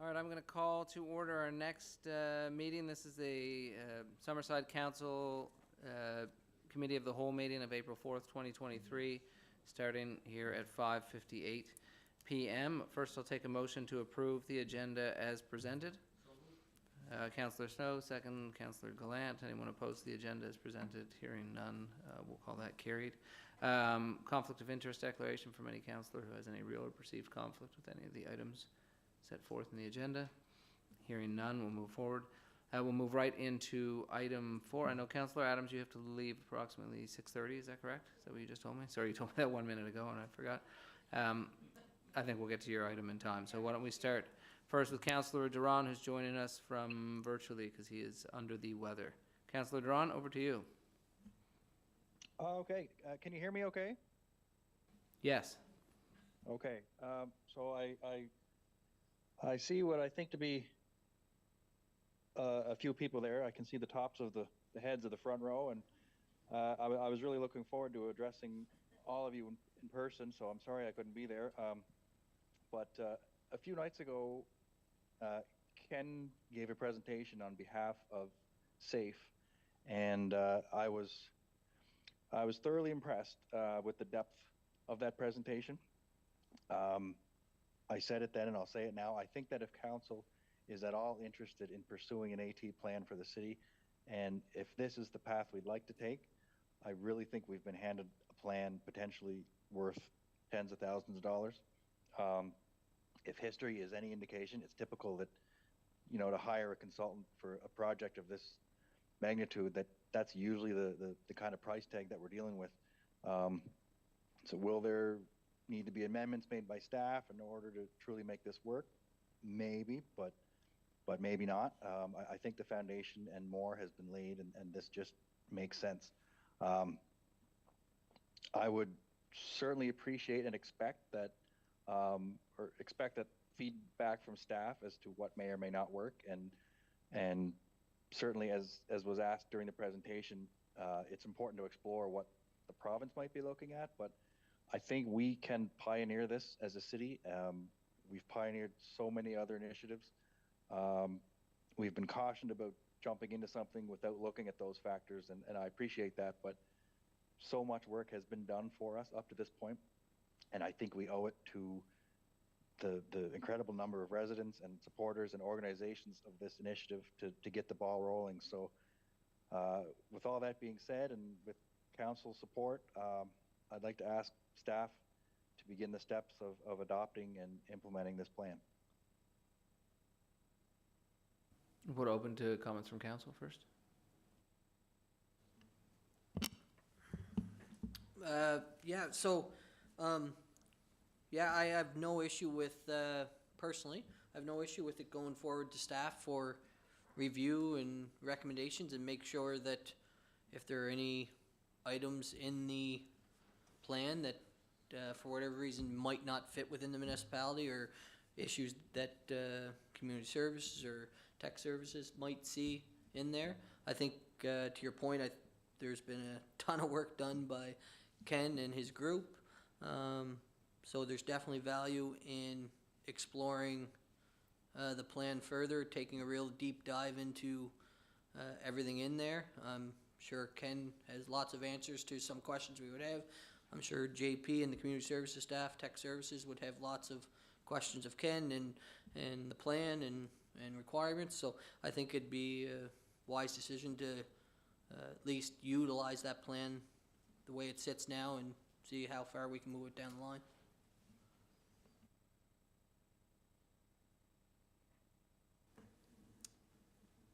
All right, I'm going to call to order our next meeting. This is the Summerside Council Committee of the Whole meeting of April 4th, 2023, starting here at 5:58 p.m. First, I'll take a motion to approve the agenda as presented. Councillor Snow, second Councillor Gallant. Anyone opposed to the agenda as presented? Hearing none, we'll call that carried. Conflict of interest declaration from any councillor who has any real or perceived conflict with any of the items set forth in the agenda. Hearing none, we'll move forward. We'll move right into item 4. I know Councillor Adams, you have to leave approximately 6:30. Is that correct? Is that what you just told me? Sorry, you told me that 1 minute ago and I forgot. I think we'll get to your item in time. So why don't we start first with Councillor Doiron, who's joining us from virtually because he is under the weather. Councillor Doiron, over to you. Okay, can you hear me okay? Yes. Okay, so I see what I think to be a few people there. I can see the tops of the heads of the front row, and I was really looking forward to addressing all of you in person, so I'm sorry I couldn't be there. But a few nights ago, Ken gave a presentation on behalf of SAFE, and I was thoroughly impressed with the depth of that presentation. I said it then and I'll say it now. I think that if council is at all interested in pursuing an AT plan for the city, and if this is the path we'd like to take, I really think we've been handed a plan potentially worth tens of thousands of dollars. If history is any indication, it's typical that, you know, to hire a consultant for a project of this magnitude, that's usually the kind of price tag that we're dealing with. So will there need to be amendments made by staff in order to truly make this work? Maybe, but maybe not. I think the foundation and more has been laid, and this just makes sense. I would certainly appreciate and expect that feedback from staff as to what may or may not work, and certainly as was asked during the presentation, it's important to explore what the province might be looking at, but I think we can pioneer this as a city. We've pioneered so many other initiatives. We've been cautioned about jumping into something without looking at those factors, and I appreciate that, but so much work has been done for us up to this point, and I think we owe it to the incredible number of residents and supporters and organizations of this initiative to get the ball rolling. So with all that being said, and with council support, I'd like to ask staff to begin the steps of adopting and implementing this plan. We'll open to comments from council first. I have no issue with, personally, I have no issue with it going forward to staff for review and recommendations, and make sure that if there are any items in the plan that for whatever reason might not fit within the municipality, or issues that community services or tech services might see in there. I think to your point, there's been a ton of work done by Ken and his group. So there's definitely value in exploring the plan further, taking a real deep dive into everything in there. I'm sure Ken has lots of answers to some questions we would have. I'm sure JP and the community services staff, tech services, would have lots of questions of Ken and the plan and requirements. So I think it'd be a wise decision to at least utilize that plan the way it sits now and see how far we can move it down the line.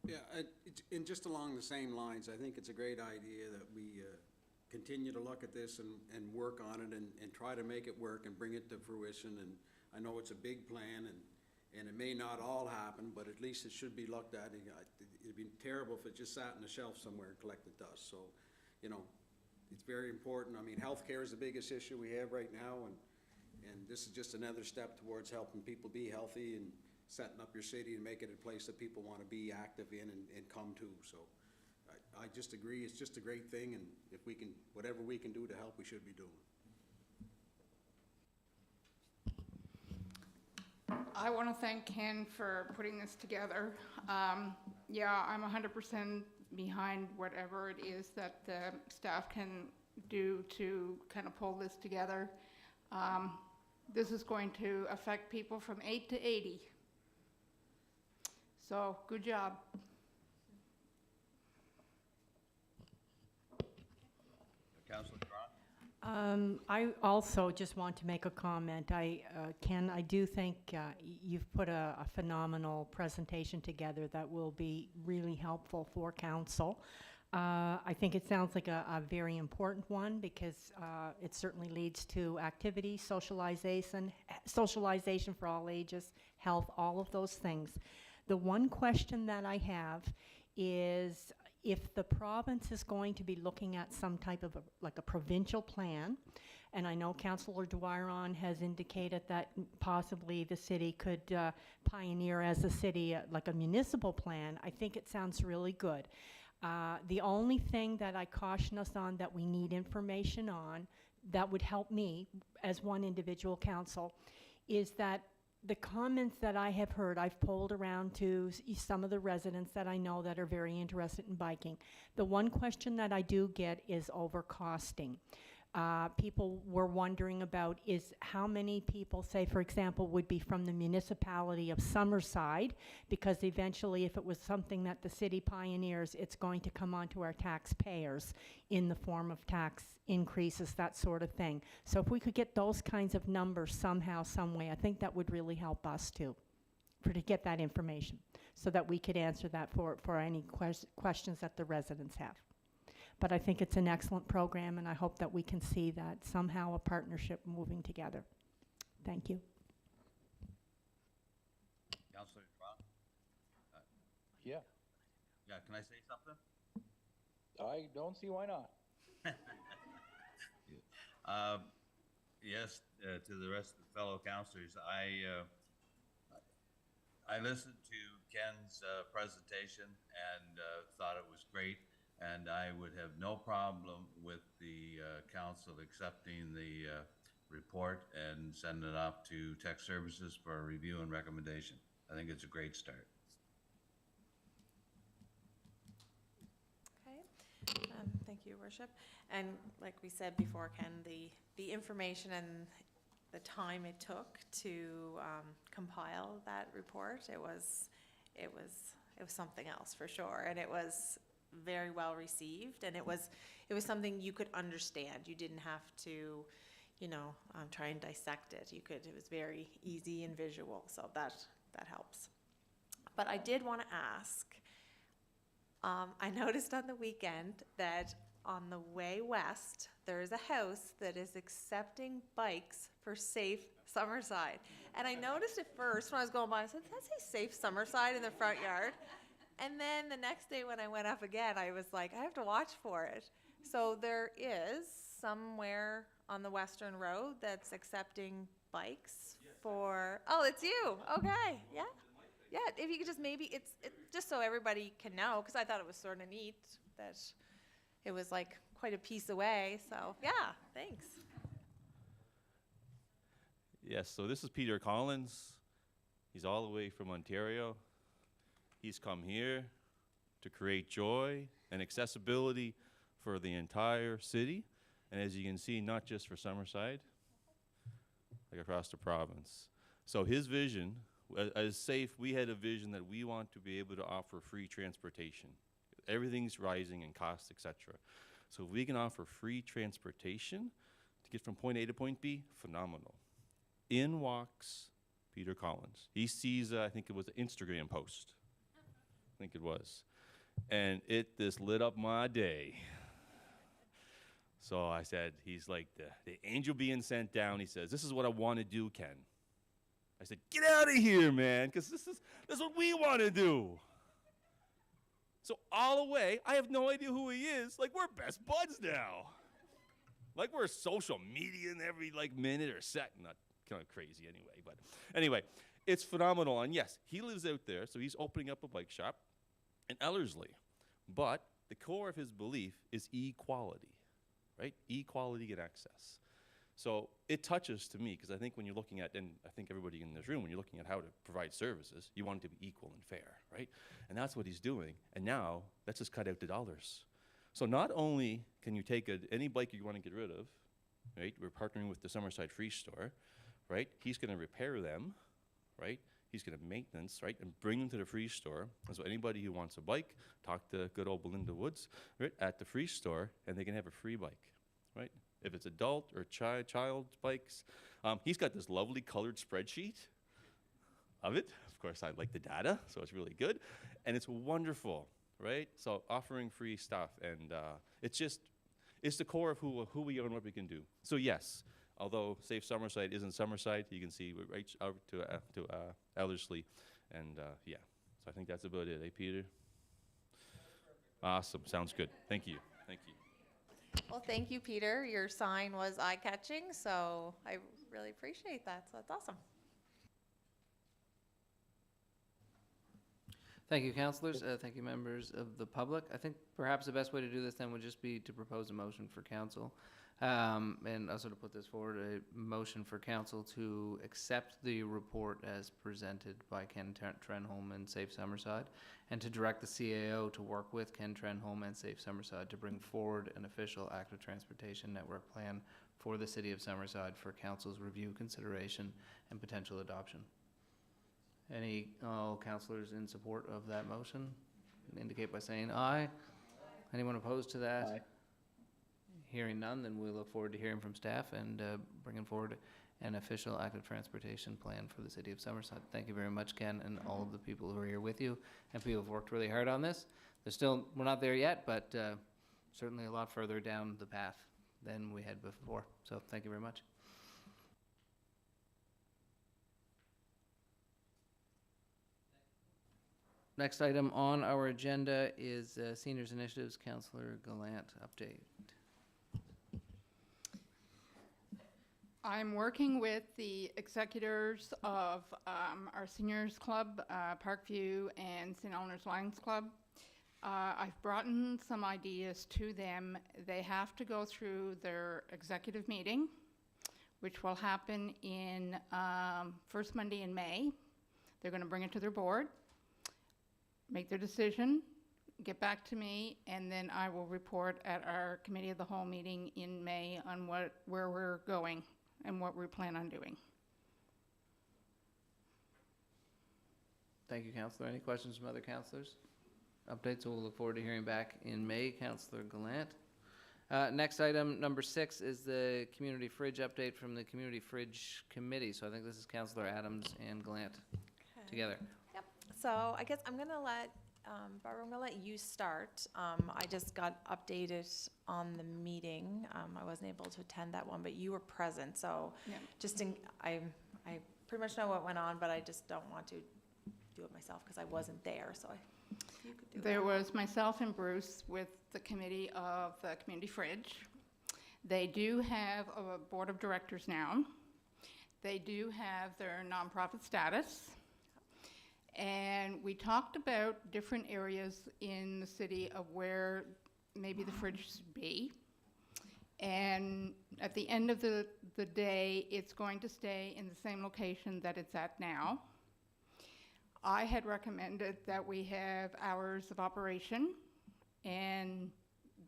Yeah, and just along the same lines, I think it's a great idea that we continue to look at this and work on it and try to make it work and bring it to fruition. And I know it's a big plan, and it may not all happen, but at least it should be looked at. It'd be terrible if it just sat on the shelf somewhere and collected dust. So, you know, it's very important. I mean, healthcare is the biggest issue we have right now, and this is just another step towards helping people be healthy and setting up your city and make it a place that people want to be active in and come to. So I just agree, it's just a great thing, and if we can, whatever we can do to help, we should be doing. I want to thank Ken for putting this together. Yeah, I'm 100% behind whatever it is that the staff can do to kind of pull this together. This is going to affect people from 8 to 80. So, good job. Councillor Gallant? I also just want to make a comment. Ken, I do think you've put a phenomenal presentation together that will be really helpful for council. I think it sounds like a very important one because it certainly leads to activity, socialization for all ages, health, all of those things. The one question that I have is if the province is going to be looking at some type of like a provincial plan, and I know Councillor Doiron has indicated that possibly the city could pioneer as a city like a municipal plan. I think it sounds really good. The only thing that I caution us on that we need information on that would help me as one individual council is that the comments that I have heard, I've polled around to some of the residents that I know that are very interested in biking. The one question that I do get is over costing. People were wondering about is how many people, say for example, would be from the municipality of Summerside, because eventually if it was something that the city pioneers, it's going to come onto our taxpayers in the form of tax increases, that sort of thing. So if we could get those kinds of numbers somehow, some way, I think that would really help us too, to get that information, so that we could answer that for any questions that the residents have. But I think it's an excellent program, and I hope that we can see that somehow a partnership moving together. Thank you. Councillor Gallant? Yeah, Yeah, can I say something? I don't see why not. Yes, to the rest of the fellow councillors, I listened to Ken's presentation and thought it was great, and I would have no problem with the council accepting the report and sending it off to tech services for review and recommendation. I think it's a great start. Okay, thank you, Your Worship. And like we said before, Ken, the information and the time it took to compile that report, it was something else for sure, and it was very well received, and it was something you could understand. You didn't have to, try and dissect it. It was very easy and visual, so that helps. But I did want to ask, I noticed on the weekend that on the way west, there is a house that is accepting bikes for Safe Summerside. And I noticed at first when I was going by, I said, does that say Safe Summerside in the front yard? And then the next day when I went up again, I was like, I have to watch for it. So there is somewhere on the Western Road that's accepting bikes for, oh, it's you. Okay, yeah. Yeah, if you could just maybe, it's just so everybody can know, because I thought it was sort of neat that it was like quite a piece away. So yeah, thanks. Yes, so this is Peter Collins. He's all the way from Ontario. He's come here to create joy and accessibility for the entire city. And as you can see, not just for Summerside, like across the province. So his vision, as SAFE, we had a vision that we want to be able to offer free transportation. Everything's rising in costs, etc. So if we can offer free transportation to get from point A to point B, phenomenal. In walks Peter Collins. He sees, I think it was an Instagram post. I think it was. And it just lit up my day. So I said, he's like the angel being sent down. He says, this is what I want to do, Ken. I said, get out of here, man, because this is what we want to do. So all the way, I have no idea who he is. Like, we're best buds now. Like, we're social media in every, minute or second. Not kind of crazy anyway, but anyway, it's phenomenal. And yes, he lives out there, so he's opening up a bike shop in Ellerslie. But the core of his belief is equality, right? Equality and access. So it touches to me, because I think when you're looking at, and I think everybody in this room, when you're looking at how to provide services, you want it to be equal and fair, right? And that's what he's doing. And now, let's just cut out the dollars. So not only can you take any bike you want to get rid of, right? We're partnering with the Summerside Free Store, right? He's going to repair them, right? He's going to maintenance, right? And bring them to the Free Store. And so anybody who wants a bike, talk to good old Belinda Woods, right? At the Free Store, and they can have a free bike, right? If it's adult or child bikes. He's got this lovely colored spreadsheet of it. Of course, I like the data, so it's really good. And it's wonderful, right? So offering free stuff, and it's the core of who we are and what we can do. So yes, although Safe Summerside isn't Summerside, you can see we're right out to Ellerslie, and yeah. So I think that's about it, Peter? Awesome, sounds good. Thank you, thank you. Well, thank you, Peter. Your sign was eye-catching, so I really appreciate that. So that's awesome. Thank you, councillors. Thank you, members of the public. I think perhaps the best way to do this then would just be to propose a motion for council. And also to put this forward, a motion for council to accept the report as presented by Ken Trenholm and Safe Summerside, and to direct the CAO to work with Ken Trenholm and Safe Summerside to bring forward an official active transportation network plan for the city of Summerside for council's review, consideration, and potential adoption. Any councillors in support of that motion indicate by saying aye. Anyone opposed to that? Aye. Hearing none, then we look forward to hearing from staff and bringing forward an official active transportation plan for the city of Summerside. Thank you very much, Ken, and all of the people who are here with you, and people who have worked really hard on this. We're not there yet, but certainly a lot further down the path than we had before. So thank you very much. Next item on our agenda is Seniors Initiatives. Councillor Gallant, update. I'm working with the executors of our Seniors Club, Parkview, and St. Eleanor's Lions Club. I've brought in some ideas to them. They have to go through their executive meeting, which will happen in first Monday in May. They're going to bring it to their board, make their decision, get back to me, and then I will report at our Committee of the Whole meeting in May on where we're going and what we plan on doing. Thank you, Councillor. Any questions from other councillors? Updates, so we'll look forward to hearing back in May. Councillor Gallant. Next item, number 6, is the community fridge update from the Community Fridge Committee. So I think this is Councillor Adams and Gallant together. Yep. So I guess I'm gonna let Barbara, I'm gonna let you start. I just got updated on the meeting. I wasn't able to attend that one, but you were present, so Yeah. I pretty much know what went on, but I just don't want to do it myself because I wasn't there. So you could do There it. was myself and Bruce with the committee of the Community Fridge. They do have a board of directors now. They do have their nonprofit status. And we talked about different areas in the city of where maybe the fridge should be. And at the end of the day, it's going to stay in the same location that it's at now. I had recommended that we have hours of operation, and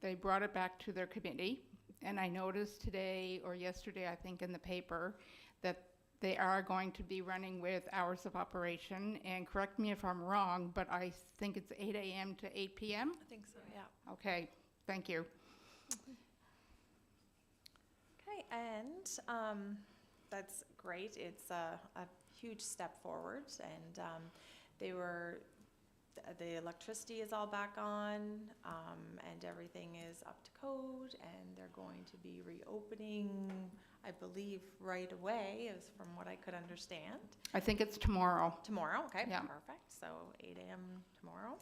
they brought it back to their committee. And I noticed today or yesterday, I think in the paper, that they are going to be running with hours of operation, and correct me if I'm wrong, but I think it's 8 a.m. to 8 p.m.? I think so, yeah. Okay, thank you. Okay, and that's great. It's a huge step forward, and the electricity is all back on, and everything is up to code, and they're going to be reopening, I believe, right away, is from what I could understand. I think it's tomorrow. Tomorrow, okay, Yeah. perfect. So 8 a.m. tomorrow.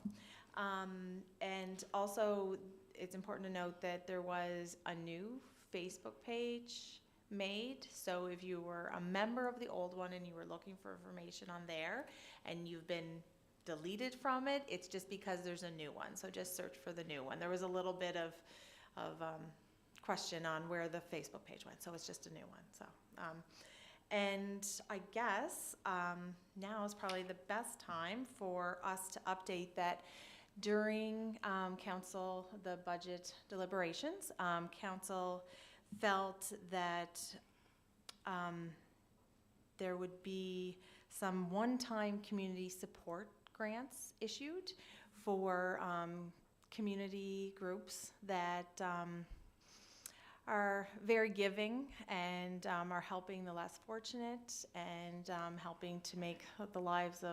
And also, it's important to note that there was a new Facebook page made. So if you were a member of the old one and you were looking for information on there and you've been deleted from it, it's just because there's a new one. So just search for the new one. There was a little bit of question on where the Facebook page went, so it's just a new one, so. And I guess now is probably the best time for us to update that during the budget deliberations, council felt that there would be some one-time community support grants issued for community groups that are very giving and are helping the less fortunate and helping to make the lives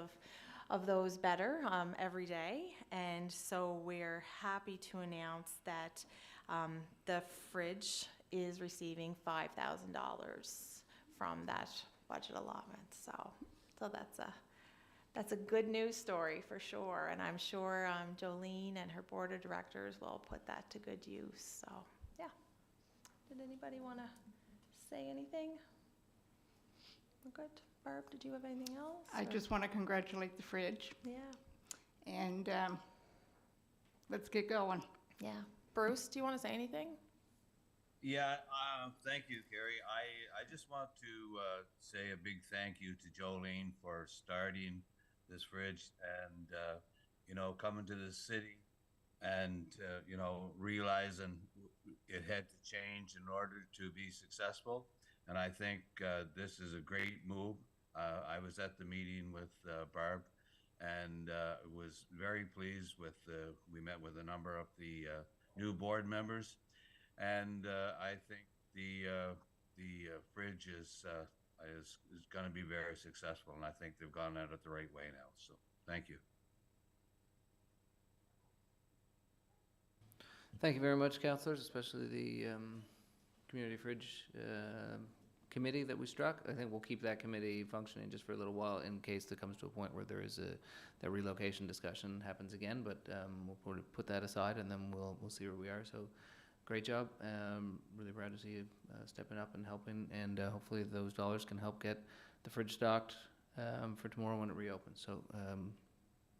of those better every day. And so we're happy to announce that the fridge is receiving $5,000 from that budget allotment. So that's a good news story for sure. And I'm sure Jolene and her board of directors will put that to good use. So yeah. Did anybody want to say anything? We're good. Barb, did you have anything else? I just want to congratulate the fridge, Yeah. and let's get going. Yeah. Bruce, do you want to say anything? Yeah, thank you, Carrie. I just want to say a big thank you to Jolene for starting this fridge and, coming to the city and, realizing it had to change in order to be successful. And I think this is a great move. I was at the meeting with Barb and was very pleased with, we met with a number of the new board members. And I think the fridge is going to be very successful, and I think they've gone at it the right way now. So, thank you. Thank you very much, councillors, especially the community fridge committee that we struck. I think we'll keep that committee functioning just for a little while in case it comes to a point where there is that relocation discussion happens again. But we'll put that aside, and then we'll see where we are. So. Great job. Really proud to see you stepping up and helping, and hopefully those dollars can help get the fridge stocked for tomorrow when it reopens. So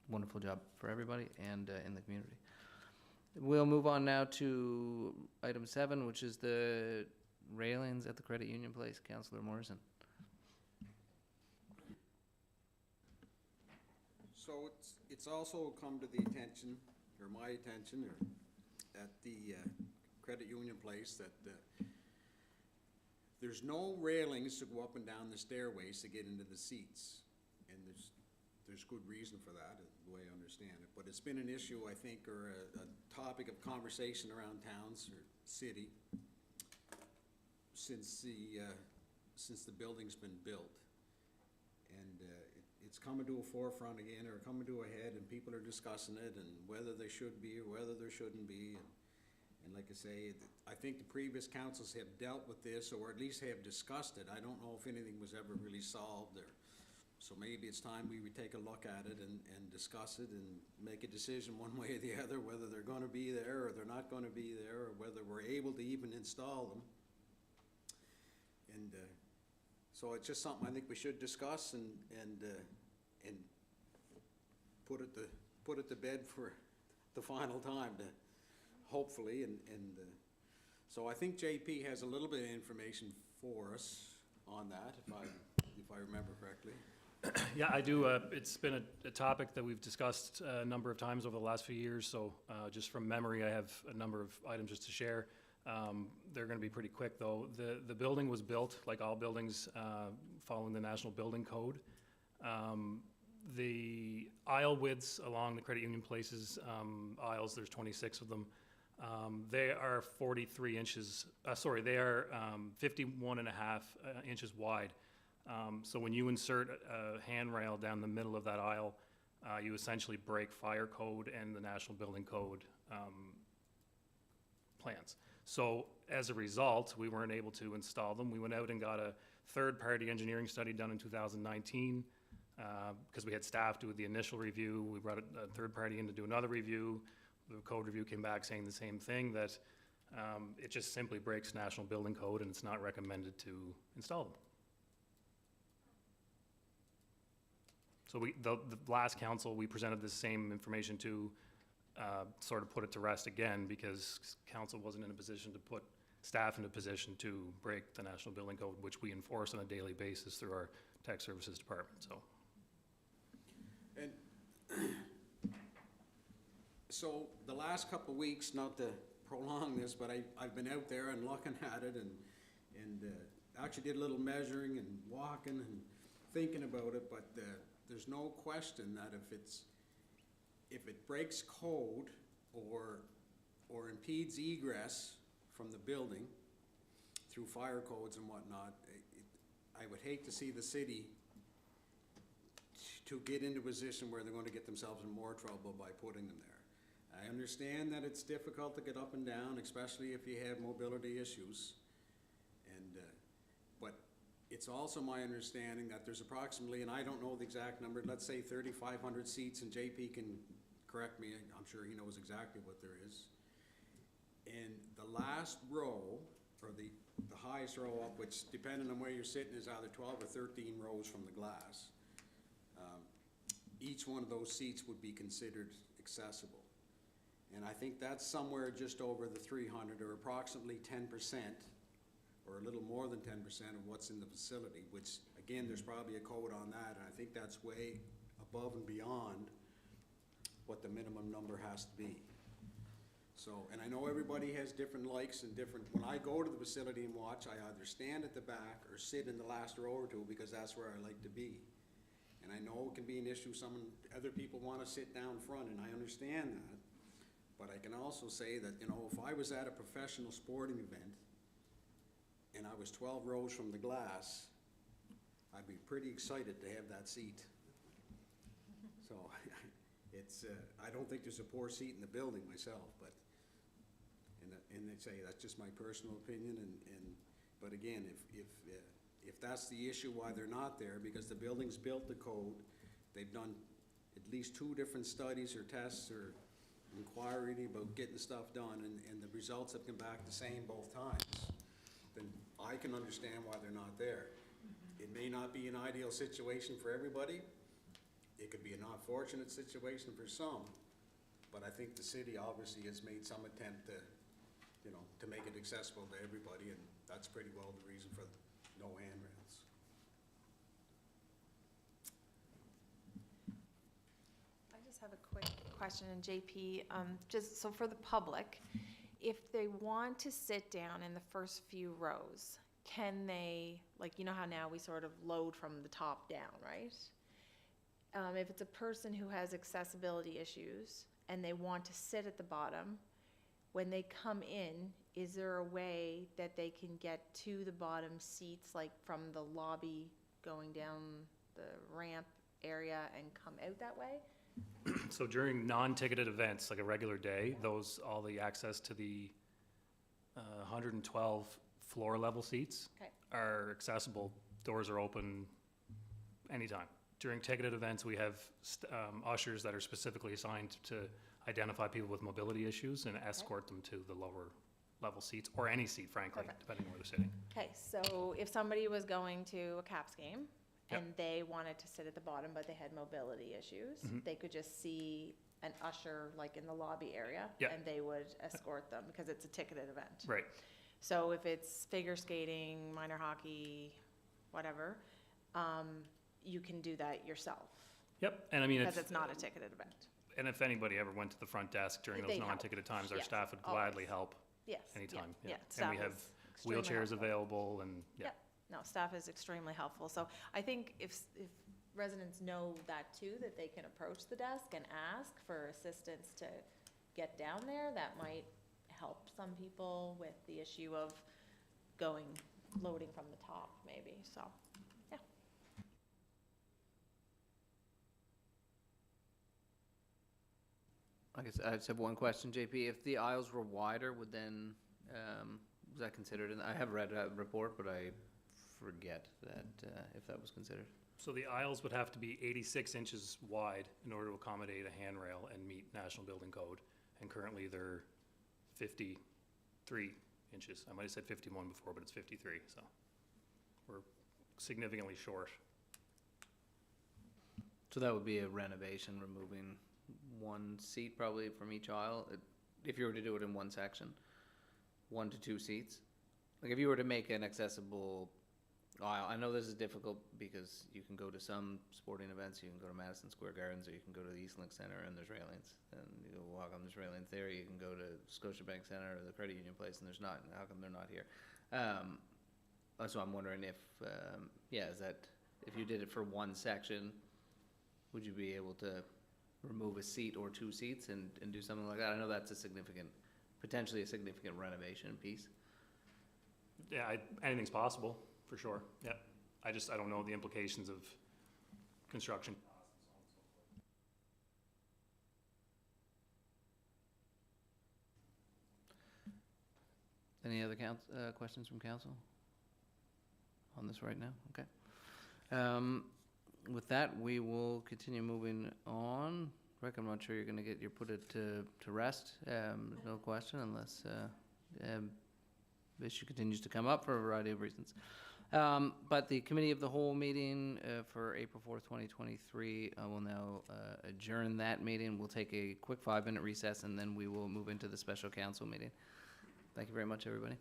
wonderful job for everybody and in the community. We'll move on now to item 7, which is the railings at the Credit Union Place. Councillor Morrison. So it's also come to the attention, or my attention, or at the Credit Union Place that there's no railings to go up and down the stairways to get into the seats, and there's good reason for that, the way I understand it. But it's been an issue, I think, or a topic of conversation around towns or city since the building's been built, and it's coming to a forefront again, or coming to a head, and people are discussing it and whether they should be or whether there shouldn't be. And like I say, I think the previous councils have dealt with this, or at least have discussed it. I don't know if anything was ever really solved, so maybe it's time we would take a look at it and discuss it and make a decision one way or the other, whether they're going to be there or they're not going to be there, or whether we're able to even install them. And so it's just something I think we should discuss and put it to bed for the final time, to hopefully, and so I think JP has a little bit of information for us on that, if I remember correctly. Yeah, I do. It's been a topic that we've discussed a number of times over the last few years, so just from memory, I have a number of items just to share. They're going to be pretty quick, though. The building was built, like all buildings, following the National Building Code. The aisle widths along the Credit Union Place's aisles, there's 26 of them. They are 43 inches, they are 51 and a half inches wide. So when you insert a handrail down the middle of that aisle, you essentially break fire code and the National Building Code plans. So as a result, we weren't able to install them. We went out and got a third-party engineering study done in 2019 because we had staff do the initial review. We brought a third party in to do another review. The code review came back saying the same thing, that it just simply breaks National Building Code and it's not recommended to install them. So the last council, we presented the same information to sort of put it to rest again, because council wasn't in a position to put staff in a position to break the National Building Code, which we enforce on a daily basis through our Tech Services Department, so. And so the last couple of weeks, not to prolong this, but I've been out there and looking at it and actually did a little measuring and walking and thinking about it, but there's no question that if it breaks code or impedes egress from the building through fire codes and whatnot, I would hate to see the city to get into a position where they're going to get themselves in more trouble by putting them there. I understand that it's difficult to get up and down, especially if you have mobility issues. But it's also my understanding that there's approximately, and I don't know the exact number, let's say 3,500 seats, and JP can correct me, I'm sure he knows exactly what there is. And the last row, or the highest row up, which depending on where you're sitting is either 12 or 13 rows from the glass, each one of those seats would be considered accessible. And I think that's somewhere just over the 300, or approximately 10%, or a little more than 10% of what's in the facility, which, again, there's probably a code on that, and I think that's way above and beyond what the minimum number has to be. So, and I know everybody has different likes and different, when I go to the facility and watch, I either stand at the back or sit in the last row or two, because that's where I like to be. And I know it can be an issue, other people want to sit down front, and I understand that. But I can also say that, you know, if I was at a professional sporting event and I was 12 rows from the glass, I'd be pretty excited to have that seat. So it's, I don't think there's a poor seat in the building myself, but, and they say that's just my personal opinion, but again, if that's the issue why they're not there, because the building's built the code, they've done at least 2 different studies or tests or inquiry about getting stuff done, and the results have come back the same both times, then I can understand why they're not there. It may not be an ideal situation for everybody. It could be an unfortunate situation for some, but I think the city obviously has made some attempt to, you know, to make it accessible to everybody, and that's pretty well the reason for no handrails. I just have a quick question, and JP, just so for the public, if they want to sit down in the first few rows, can they, like, you know how now we sort of load from the top down, right? If it's a person who has accessibility issues and they want to sit at the bottom, when they come in, is there a way that they can get to the bottom seats, like from the lobby going down the ramp area and come out that way? So during non-ticketed events, like a regular day, all the access to the 112 floor level seats Okay. are accessible. Doors are open anytime. During ticketed events, we have ushers that are specifically assigned to identify people with mobility issues and escort them to the lower level seats, or any seat, frankly, Perfect. depending on where they're sitting. Okay, so if somebody was going to a Caps game Yep. and they wanted to sit at the bottom, but they had mobility issues, Mhm. they could just see an usher like in the lobby area, Yep. and they would escort them because it's a ticketed event. Right. So if it's figure skating, minor hockey, whatever, you can do that yourself Yep, and I mean, because it's not a ticketed event. and if anybody ever went to the front desk during those They help. non-ticketed times, our Yes, staff would always. gladly help Yes. yeah, anytime. Yeah. And Staff we have is extremely wheelchairs helpful. available, and yeah. No, staff is extremely helpful. So I think if residents know that too, that they can approach the desk and ask for assistance to get down there, that might help some people with the issue of loading from the top maybe, so, yeah. I guess I just have one question, JP. If the aisles were wider, would then, was that considered? And I have read a report, but I forget that, if that was considered. So the aisles would have to be 86 inches wide in order to accommodate a handrail and meet National Building Code. And currently they're 53 inches. I might have said 51 before, but it's 53, so we're significantly short. So that would be a renovation, removing one seat probably from each aisle, if you were to do it in one section, 1 to 2 seats. like if you were to make an accessible, I know this is difficult because you can go to some sporting events, you can go to Madison Square Gardens, or you can go to the Eastlink Center and there's railings. And you go walk on this railing there, you can go to Scotiabank Center or the Credit Union Place and there's not, how come they're not here? So I'm wondering if, is that, if you did it for one section, would you be able to remove a seat or two seats and do something like that? I know that's a significant, potentially a significant renovation piece. Yeah, anything's possible, for sure, yeah. I don't know the implications of construction. Any other questions from council on this right now? Okay. With that, we will continue moving on. Rick, I'm not sure you're going to get put it to rest. No question, unless issue continues to come up for a variety of reasons. But the committee of the whole meeting for April 4th, 2023, will now adjourn that meeting. We'll take a quick 5-minute recess and then we will move into the special council meeting. Thank you very much, everybody.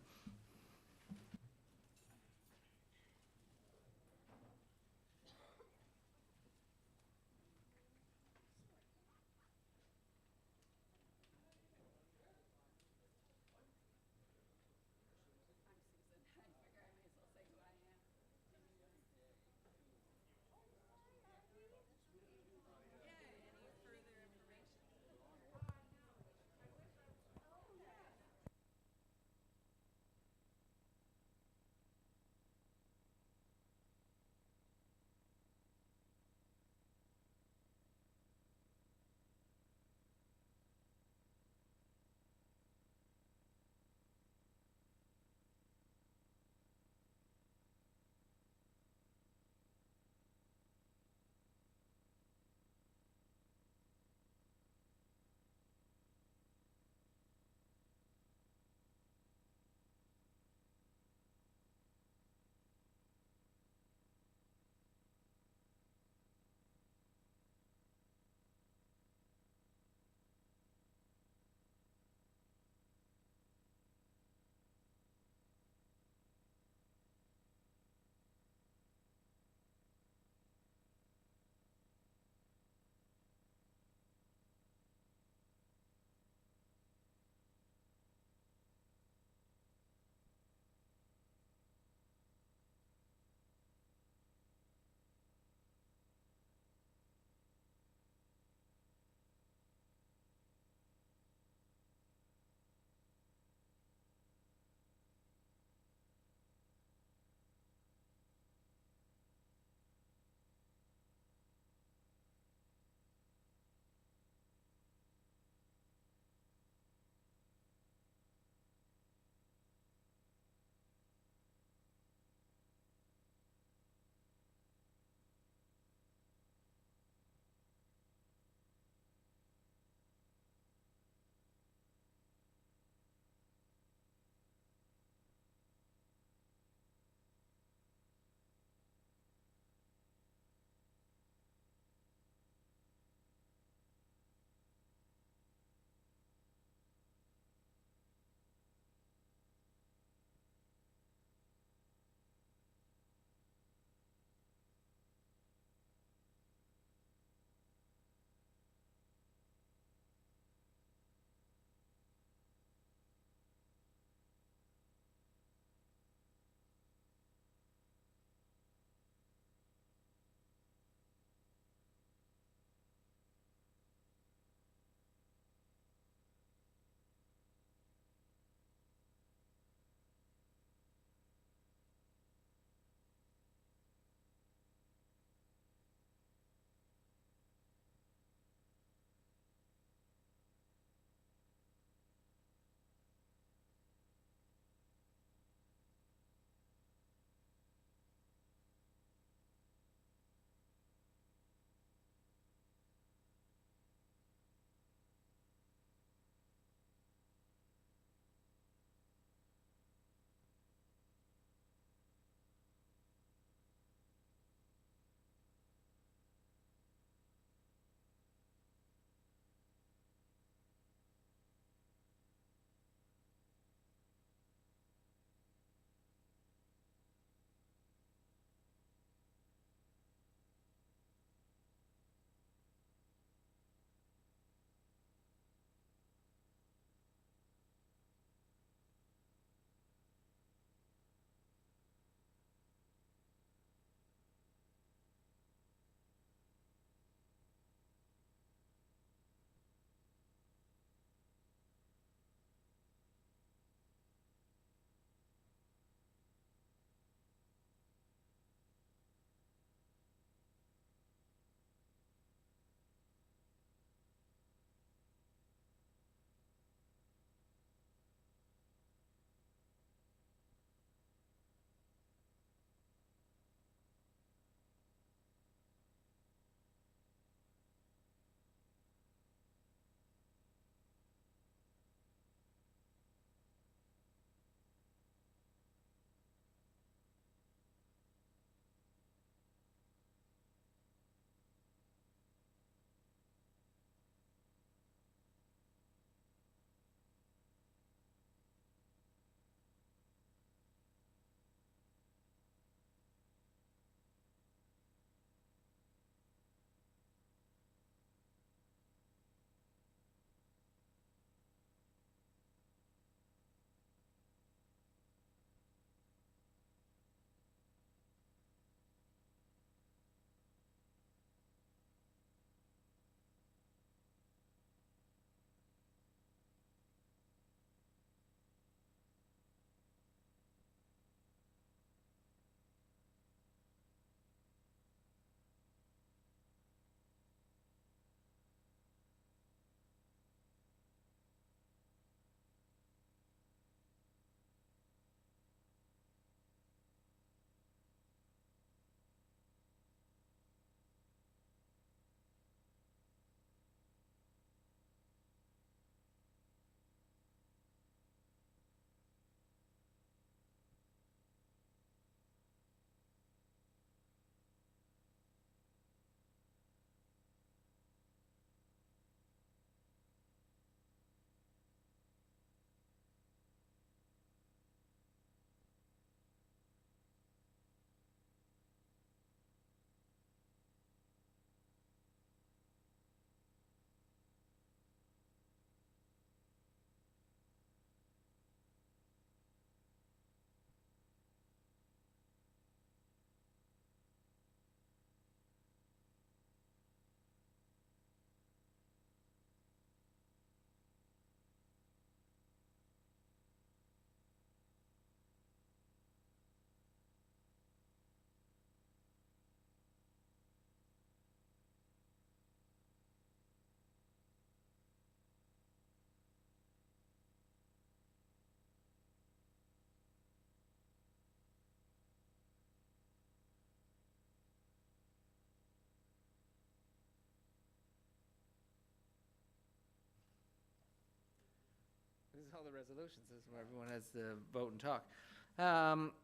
is all the resolutions. This is where everyone has to vote and talk.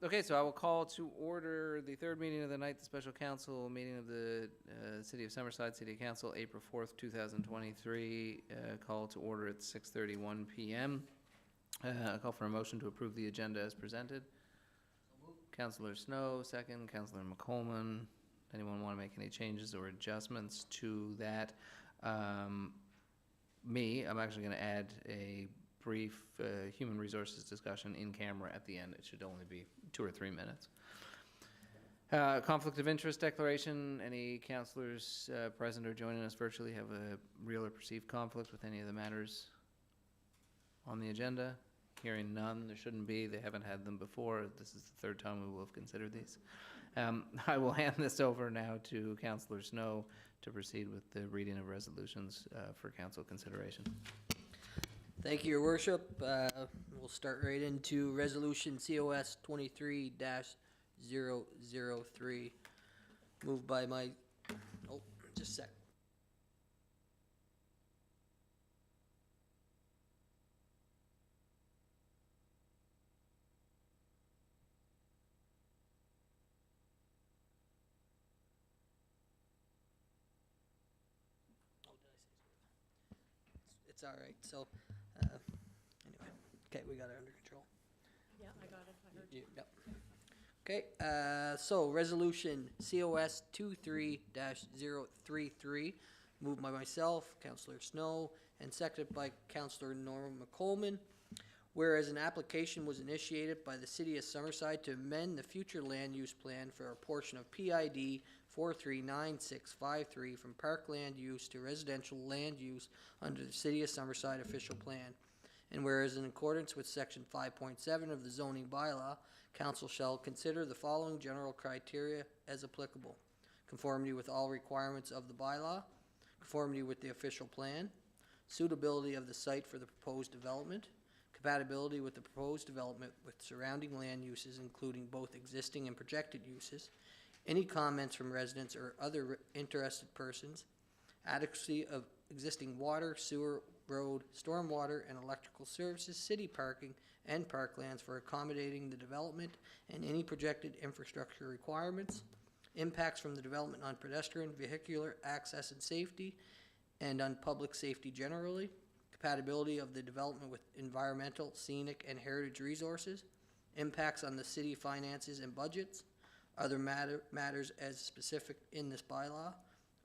Okay, so I will call to order the third meeting of the night, the special council meeting of the City of Summerside City Council, April 4th, 2023. Call to order at 6:31 p.m. I call for a motion to approve the agenda as presented. Councillor Snow, second. Councillor McColman. Anyone want to make any changes or adjustments to that? I'm actually going to add a brief human resources discussion in camera at the end. It should only be 2 or 3 minutes. Conflict of interest declaration. Any councillors present or joining us virtually have a real or perceived conflict with any of the matters on the agenda? Hearing none, there shouldn't be. They haven't had them before. This is the third time we will have considered these. I will hand this over now to Councillor Snow to proceed with the reading of resolutions for council consideration. Thank you, Your Worship. We'll start right into Resolution COS 23-003. Moved by my, just a sec. It's all right. So, anyway, okay, we got it under control. Yeah, I got it, I heard you. Yep. Okay, so Resolution COS 23-033, moved by myself, Councillor Snow, and seconded by Councillor Norm McColman. Whereas an application was initiated by the City of Summerside to amend the future land use plan for a portion of PID 439653 from parkland use to residential land use under the City of Summerside official plan. And whereas in accordance with Section 5.7 of the zoning bylaw, Council shall consider the following general criteria as applicable: conformity with all requirements of the bylaw, conformity with the official plan, suitability of the site for the proposed development, compatibility with the proposed development with surrounding land uses, including both existing and projected uses, any comments from residents or other interested persons, adequacy of existing water, sewer, road, stormwater, and electrical services, city parking, and parklands for accommodating the development, and any projected infrastructure requirements, impacts from the development on pedestrian, vehicular access and safety, and on public safety generally, compatibility of the development with environmental, scenic, and heritage resources, impacts on the city finances and budgets, other matters as specific in this bylaw,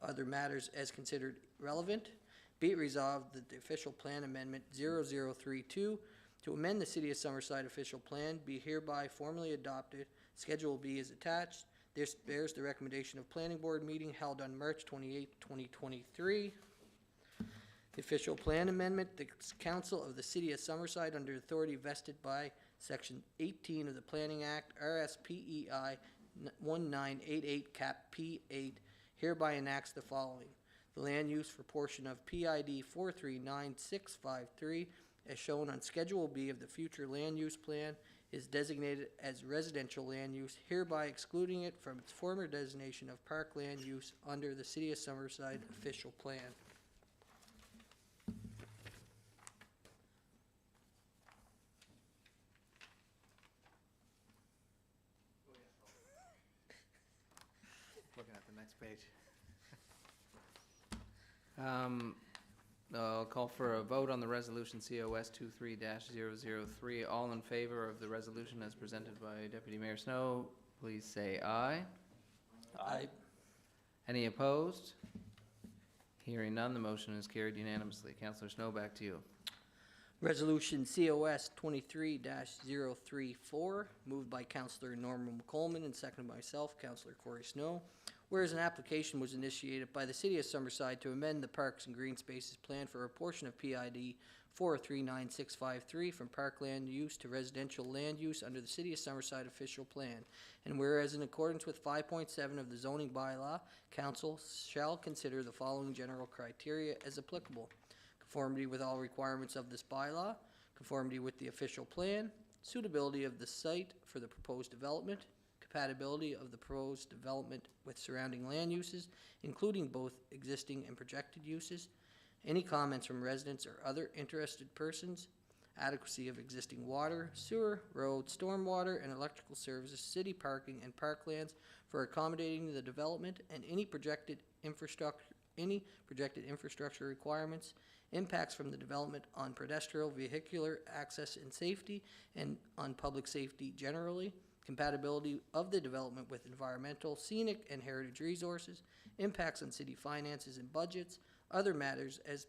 other matters as considered relevant. Be it resolved that the official plan amendment 0032 to amend the City of Summerside official plan be hereby formally adopted. Schedule B is attached. This bears the recommendation of Planning Board meeting held on March 28, 2023. The official plan amendment, the Council of the City of Summerside, under authority vested by Section 18 of the Planning Act, RSPEI 1988 Cap P8, hereby enacts the following. The land use for portion of PID 439653, as shown on Schedule B of the future land use plan, is designated as residential land use, hereby excluding it from its former designation of parkland use under the City of Summerside official plan. Looking at the next page. I'll call for a vote on the resolution COS 23-003. All in favor of the resolution as presented by Deputy Mayor Snow, please say aye. Aye. Any opposed? Hearing none, the motion is carried unanimously. Councillor Snow, back to you. Resolution COS 23-034, moved by Councillor Norman McColman and seconded by myself, Councillor Corey Snow. Whereas an application was initiated by the City of Summerside to amend the Parks and Green Spaces Plan for a portion of PID 439653 from parkland use to residential land use under the City of Summerside official plan. And whereas in accordance with 5.7 of the zoning bylaw, Council shall consider the following general criteria as applicable: conformity with all requirements of this bylaw, conformity with the official plan, suitability of the site for the proposed development, compatibility of the proposed development with surrounding land uses, including both existing and projected uses, any comments from residents or other interested persons, adequacy of existing water, sewer, road, stormwater, and electrical services, city parking, and parklands for accommodating the development and any projected infrastructure requirements, impacts from the development on pedestrian, vehicular access and safety, and on public safety generally, compatibility of the development with environmental, scenic, and heritage resources, impacts on city finances and budgets, other matters as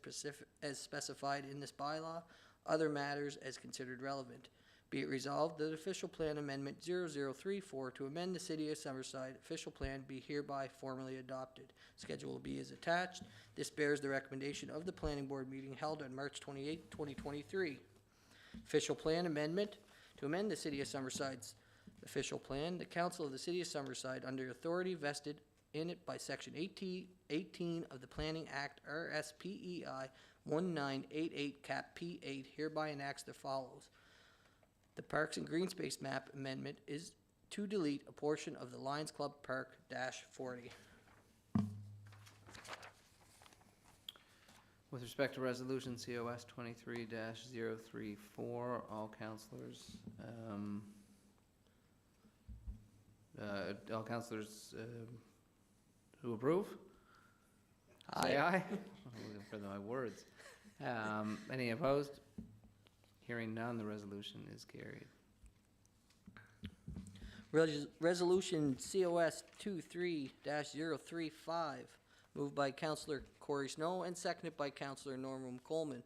specified in this bylaw, other matters as considered relevant. Be it resolved that official plan amendment 0034 to amend the City of Summerside official plan be hereby formally adopted. Schedule B is attached. This bears the recommendation of the planning board meeting held on March 28, 2023. Official plan amendment to amend the City of Summerside's official plan. The Council of the City of Summerside, under authority vested in it by Section 18 of the Planning Act, RSPEI 1988 Cap P8, hereby enacts the follows. The Parks and Green Space Map amendment is to delete a portion of the Lions Club Park -40. With respect to resolution COS 23-034, all councillors, who approve? Say aye. I'm looking for my words. Any opposed? Hearing none, the resolution is carried. Resolution COS 23-035, moved by Councillor Corey Snow and seconded by Councillor Norman Coleman.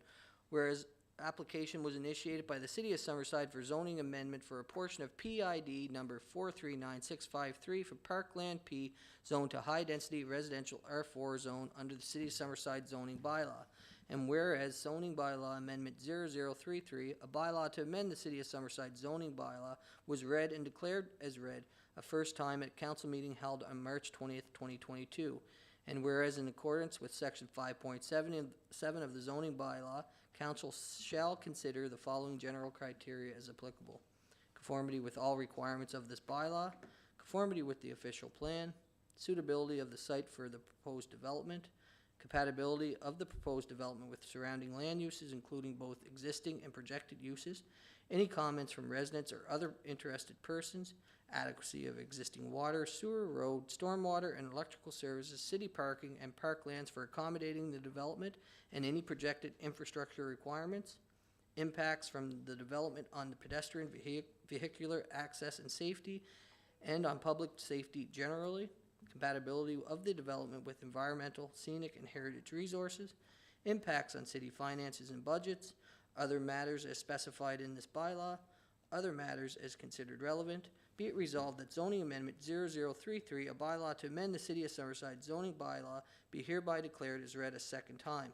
Whereas application was initiated by the City of Summerside for zoning amendment for a portion of PID number 439653 from Parkland P zone to high-density residential R4 zone under the City of Summerside zoning bylaw. And whereas zoning bylaw amendment 0033, a bylaw to amend the City of Summerside zoning bylaw, was read and declared as read a first time at council meeting held on March 20th, 2022. And whereas in accordance with section 5.7 of the zoning bylaw, council shall consider the following general criteria as applicable: conformity with all requirements of this bylaw, conformity with the official plan, suitability of the site for the proposed development, compatibility of the proposed development with surrounding land uses, including both existing and projected uses, any comments from residents or other interested persons, adequacy of existing water, sewer, road, stormwater, and electrical services, city parking, and parklands for accommodating the development and any projected infrastructure requirements, impacts from the development on the pedestrian, vehicular access and safety, and on public safety generally, compatibility of the development with environmental, scenic, and heritage resources, impacts on city finances and budgets, other matters as specified in this bylaw, other matters as considered relevant. Be it resolved that zoning amendment 0033, a bylaw to amend the City of Summerside zoning bylaw, be hereby declared as read a second time.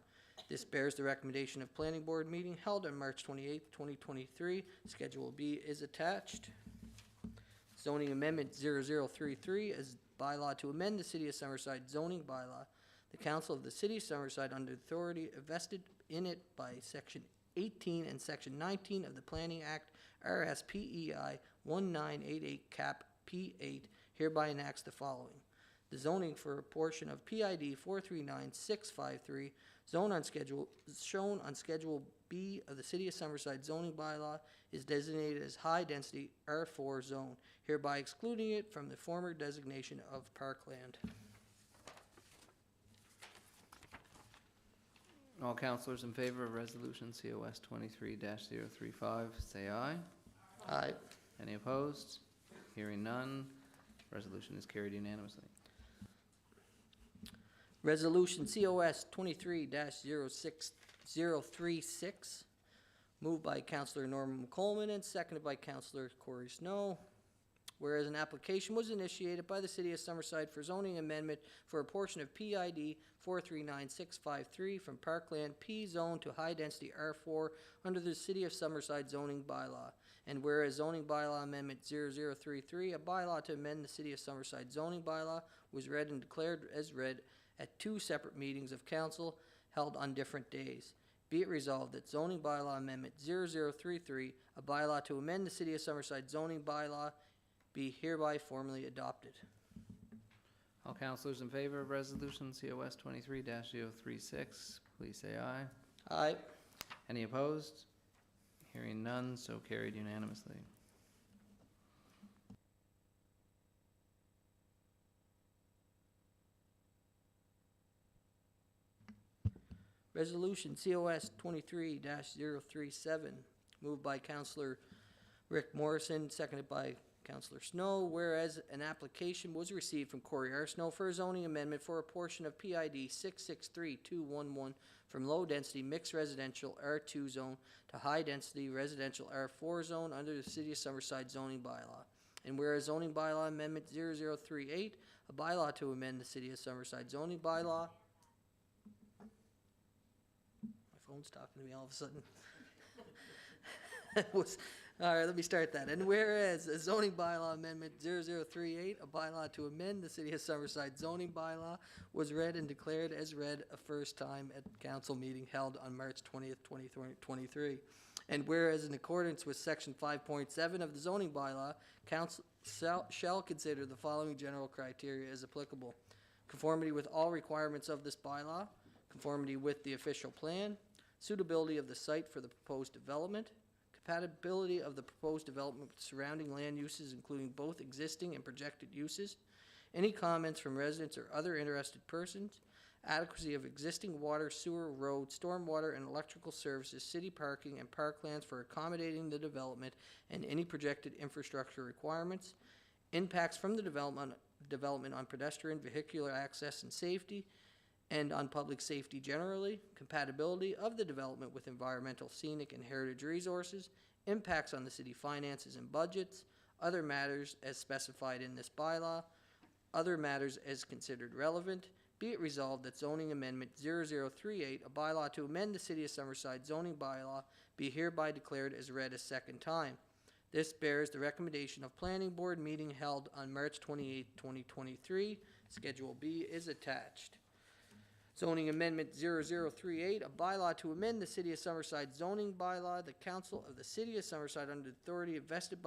This bears the recommendation of planning board meeting held on March 28, 2023. Schedule B is attached. Zoning amendment 0033 is bylaw to amend the City of Summerside zoning bylaw. The Council of the City of Summerside, under authority vested in it by Section 18 and Section 19 of the Planning Act, RSPEI 1988 Cap P8, hereby enacts the following. The zoning for a portion of PID 439653, shown on Schedule B of the City of Summerside zoning bylaw, is designated as high-density R4 zone, hereby excluding it from the former designation of parkland. All councillors in favor of resolution COS 23-035, say aye. Aye. Any opposed? Hearing none, resolution is carried unanimously. Resolution COS 23-036, moved by Councillor Norman Coleman and seconded by Councillor Corey Snow. Whereas an application was initiated by the City of Summerside for zoning amendment for a portion of PID 439653 from Parkland P zone to high-density R4 under the City of Summerside zoning bylaw. And whereas zoning bylaw amendment 0033, a bylaw to amend the City of Summerside zoning bylaw, was read and declared as read at two separate meetings of council held on different days. Be it resolved that zoning bylaw amendment 0033, a bylaw to amend the City of Summerside zoning bylaw, be hereby formally adopted. All councillors in favor of resolution COS 23-036, please say aye. Aye. Any opposed? Hearing none, so carried unanimously. Resolution COS 23-037, moved by Councillor Rick Morrison, seconded by Councillor Snow, whereas an application was received from Corey R. Snow for a zoning amendment for a portion of PID 663211 from low-density mixed residential R2 zone to high-density residential R4 zone under the City of Summerside zoning bylaw. And whereas zoning bylaw amendment 0038, a bylaw to amend the City of Summerside zoning bylaw. My phone's talking to me all of a sudden. All right, let me start that. And whereas a zoning bylaw amendment 0038, a bylaw to amend the City of Summerside zoning bylaw, was read and declared as read a first time at council meeting held on March 20th, 2023. And whereas in accordance with section 5.7 of the zoning bylaw, council shall consider the following general criteria as applicable: conformity with all requirements of this bylaw, conformity with the official plan, suitability of the site for the proposed development, compatibility of the proposed development with surrounding land uses, including both existing and projected uses, any comments from residents or other interested persons, adequacy of existing water, sewer, road, stormwater, and electrical services, city parking, and parklands for accommodating the development, and any projected infrastructure requirements, impacts from the development on pedestrian, vehicular access and safety, and on public safety generally, compatibility of the development with environmental, scenic, and heritage resources, impacts on the city finances and budgets, other matters as specified in this bylaw, other matters as considered relevant. Be it resolved that zoning amendment 0038, a bylaw to amend the City of Summerside zoning bylaw, be hereby declared as read a second time. This bears the recommendation of Planning Board meeting held on March 28, 2023. Schedule B is attached. Zoning Amendment 0038, a bylaw to amend the City of Summerside zoning bylaw. The Council of the City of Summerside, under the authority invested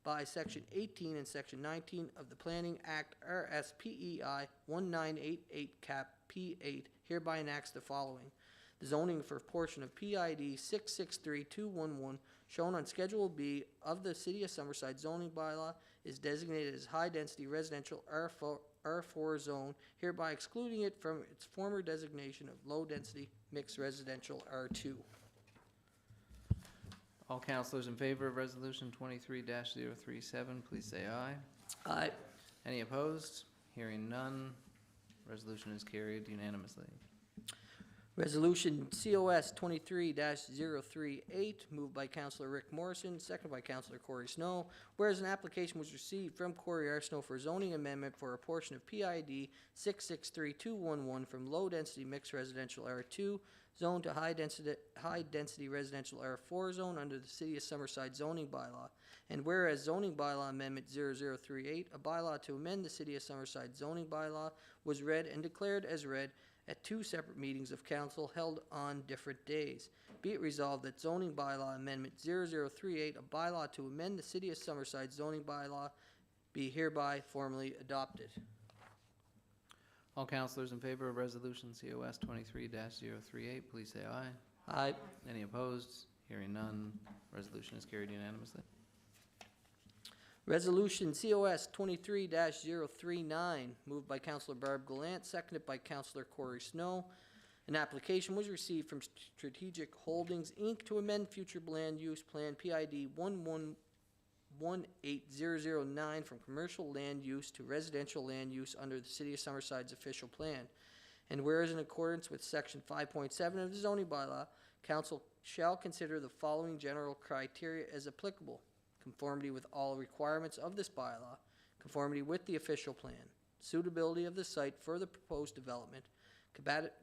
by Section 18 and Section 19 of the Planning Act RSPEI 1988 Cap P8, hereby enacts the following. The zoning for a portion of PID 663211, shown on Schedule B of the City of Summerside zoning bylaw, is designated as high-density residential R4 zone, hereby excluding it from its former designation of low-density mixed residential R2. All councilors in favor of resolution 23-037, please say aye. Aye. Any opposed? Hearing none, resolution is carried unanimously. Resolution COS 23-038, moved by Councillor Rick Morrison, seconded by Councillor Corey Snow. Whereas an application was received from Corey R. Snow for zoning amendment for a portion of PID 663211 from low-density mixed residential R2 zone to high-density residential R4 zone under the City of Summerside zoning bylaw. And whereas zoning bylaw amendment 0038, a bylaw to amend the City of Summerside zoning bylaw, was read and declared as read at two separate meetings of council held on different days. Be it resolved that zoning bylaw amendment 0038, a bylaw to amend the City of Summerside zoning bylaw, be hereby formally adopted. All councilors in favor of resolution COS 23-038, please say aye. Aye. Any opposed? Hearing none, resolution is carried unanimously. Resolution COS 23-039, moved by Councillor Barb Gallant, seconded by Councillor Corey Snow. An application was received from Strategic Holdings, Inc. to amend future land use plan PID 118009 from commercial land use to residential land use under the City of Summerside's official plan. And whereas in accordance with Section 5.7 of the zoning bylaw, Council shall consider the following general criteria as applicable: conformity with all requirements of this bylaw, conformity with the official plan, suitability of the site for the proposed development,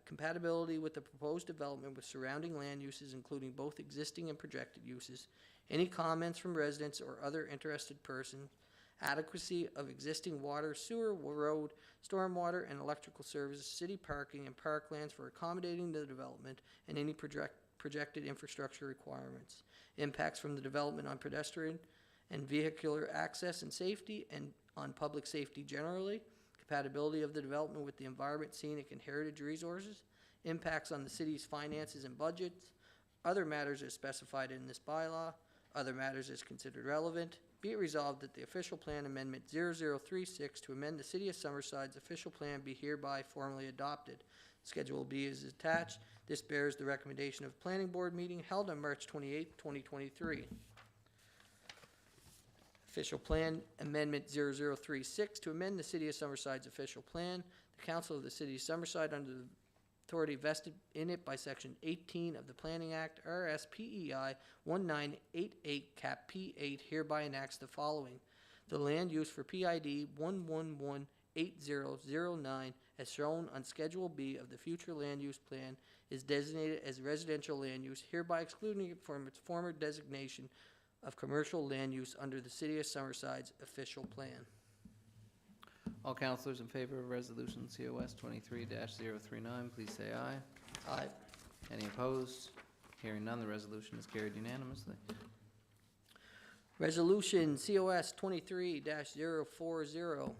compatibility with the proposed development with surrounding land uses, including both existing and projected uses, any comments from residents or other interested persons, adequacy of existing water, sewer, road, stormwater, and electrical services, city parking, and parklands for accommodating the development, and any projected infrastructure requirements, impacts from the development on pedestrian and vehicular access and safety, and on public safety generally, compatibility of the development with the environment, scenic, and heritage resources, impacts on the city's finances and budgets, other matters as specified in this bylaw, other matters as considered relevant. Be it resolved that the official plan amendment 0036 to amend the City of Summerside's official plan be hereby formally adopted. Schedule B is attached. This bears the recommendation of Planning Board meeting held on March 28, 2023. Official Plan Amendment 0036 to amend the City of Summerside's official plan. The Council of the City of Summerside, under the authority vested in it by Section 18 of the Planning Act, RSPEI 1988 Cap P8, hereby enacts the following. The land use for PID 1118009 as shown on Schedule B of the future land use plan is designated as residential land use, hereby excluding it from its former designation of commercial land use under the City of Summerside's official plan. All councilors in favor of resolution COS 23-039, please say aye. Aye. Any opposed? Hearing none, the resolution is carried unanimously. Resolution COS 23-040,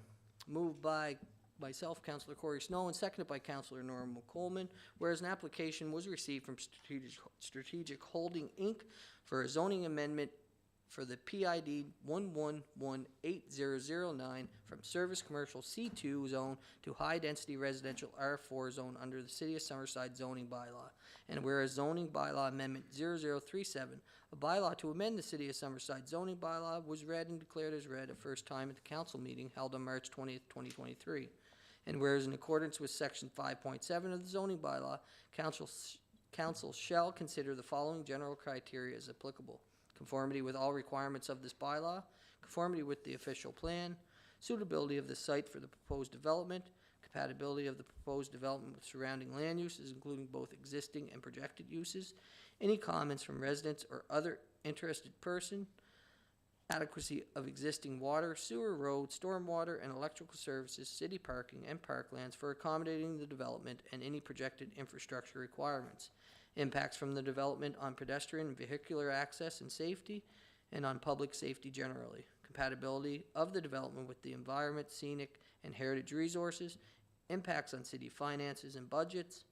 moved by myself, Councillor Corey Snow, and seconded by Councillor Norma Coleman, whereas an application was received from Strategic Holding, Inc. for a zoning amendment for the PID 1118009 from Service Commercial C2 zone to High Density Residential R4 zone under the City of Summerside zoning bylaw. And whereas zoning bylaw amendment 0037, a bylaw to amend the City of Summerside zoning bylaw, was read and declared as read a first time at the council meeting held on March 20th, 2023. And whereas in accordance with Section 5.7 of the zoning bylaw, council shall consider the following general criteria as applicable: conformity with all requirements of this bylaw, conformity with the official plan, suitability of the site for the proposed development, compatibility of the proposed development with surrounding land uses, including both existing and projected uses, any comments from residents or other interested person, adequacy of existing water, sewer, road, stormwater, and electrical services, city parking, and parklands for accommodating the development, and any projected infrastructure requirements. Impacts from the development on pedestrian and vehicular access and safety, and on public safety generally. Compatibility of the development with the environment, scenic, and heritage resources. Impacts on city finances and budgets.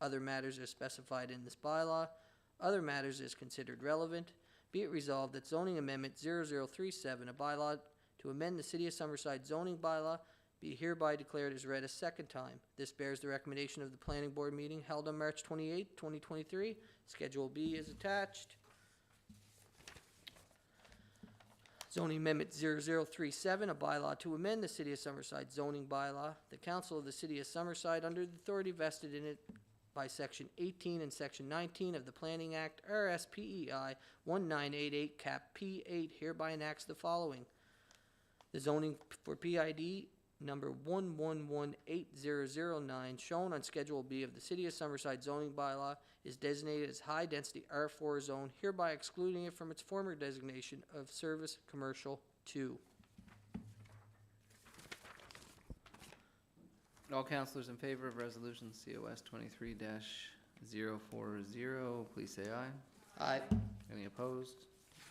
Other matters as specified in this bylaw. Other matters as considered relevant. Be it resolved that zoning amendment 0037, a bylaw to amend the City of Summerside zoning bylaw, be hereby declared as read a second time. This bears the recommendation of the Planning Board meeting held on March 28, 2023. Schedule B is attached. Zoning Amendment 0037, a bylaw to amend the City of Summerside zoning bylaw. The Council of the City of Summerside, under the authority vested in it by Section 18 and Section 19 of the Planning Act, RSPEI 1988 Cap P8, hereby enacts the following. The zoning for PID number 1118009, shown on Schedule B of the City of Summerside zoning bylaw, is designated as High Density R4 zone, hereby excluding it from its former designation of Service Commercial 2. All councilors in favor of resolution COS 23-040, please say aye. Aye. Any opposed?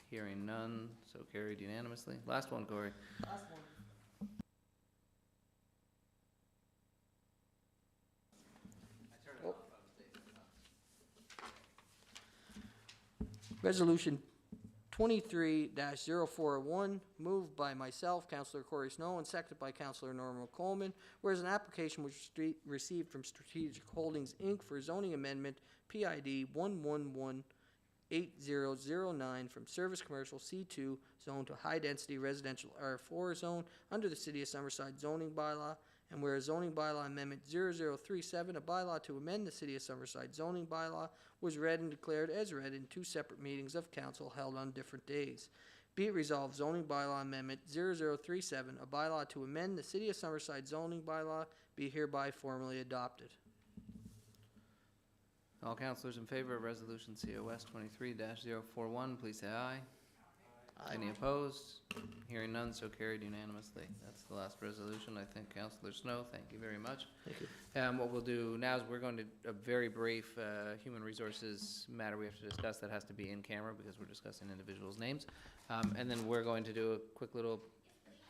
Hearing none, so carried unanimously. Last one, Corey. Last one. Resolution 23-041, moved by myself, Councillor Corey Snow, and seconded by Councillor Norma Coleman, whereas an application was received from Strategic Holdings, Inc. for zoning amendment PID 1118009 from Service Commercial C2 zone to High Density Residential R4 zone under the City of Summerside zoning bylaw. And whereas zoning bylaw amendment 0037, a bylaw to amend the City of Summerside zoning bylaw, was read and declared as read in two separate meetings of council held on different days. Be it resolved, zoning bylaw amendment 0037, a bylaw to amend the City of Summerside zoning bylaw, be hereby formally adopted. All councilors in favor of resolution COS 23-041, please say aye. Aye. Any opposed? Hearing none, so carried unanimously. That's the last resolution. I think Councillor Snow, thank you very much. Thank you. What we'll do now is we're going to, a very brief human resources matter we have to discuss that has to be in camera because we're discussing individuals' names. And then we're going to do a quick little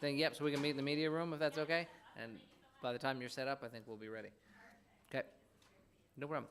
thing, yep, so we can meet in the media room if that's okay. And by the time you're set up, I think we'll be ready. Okay, no problem.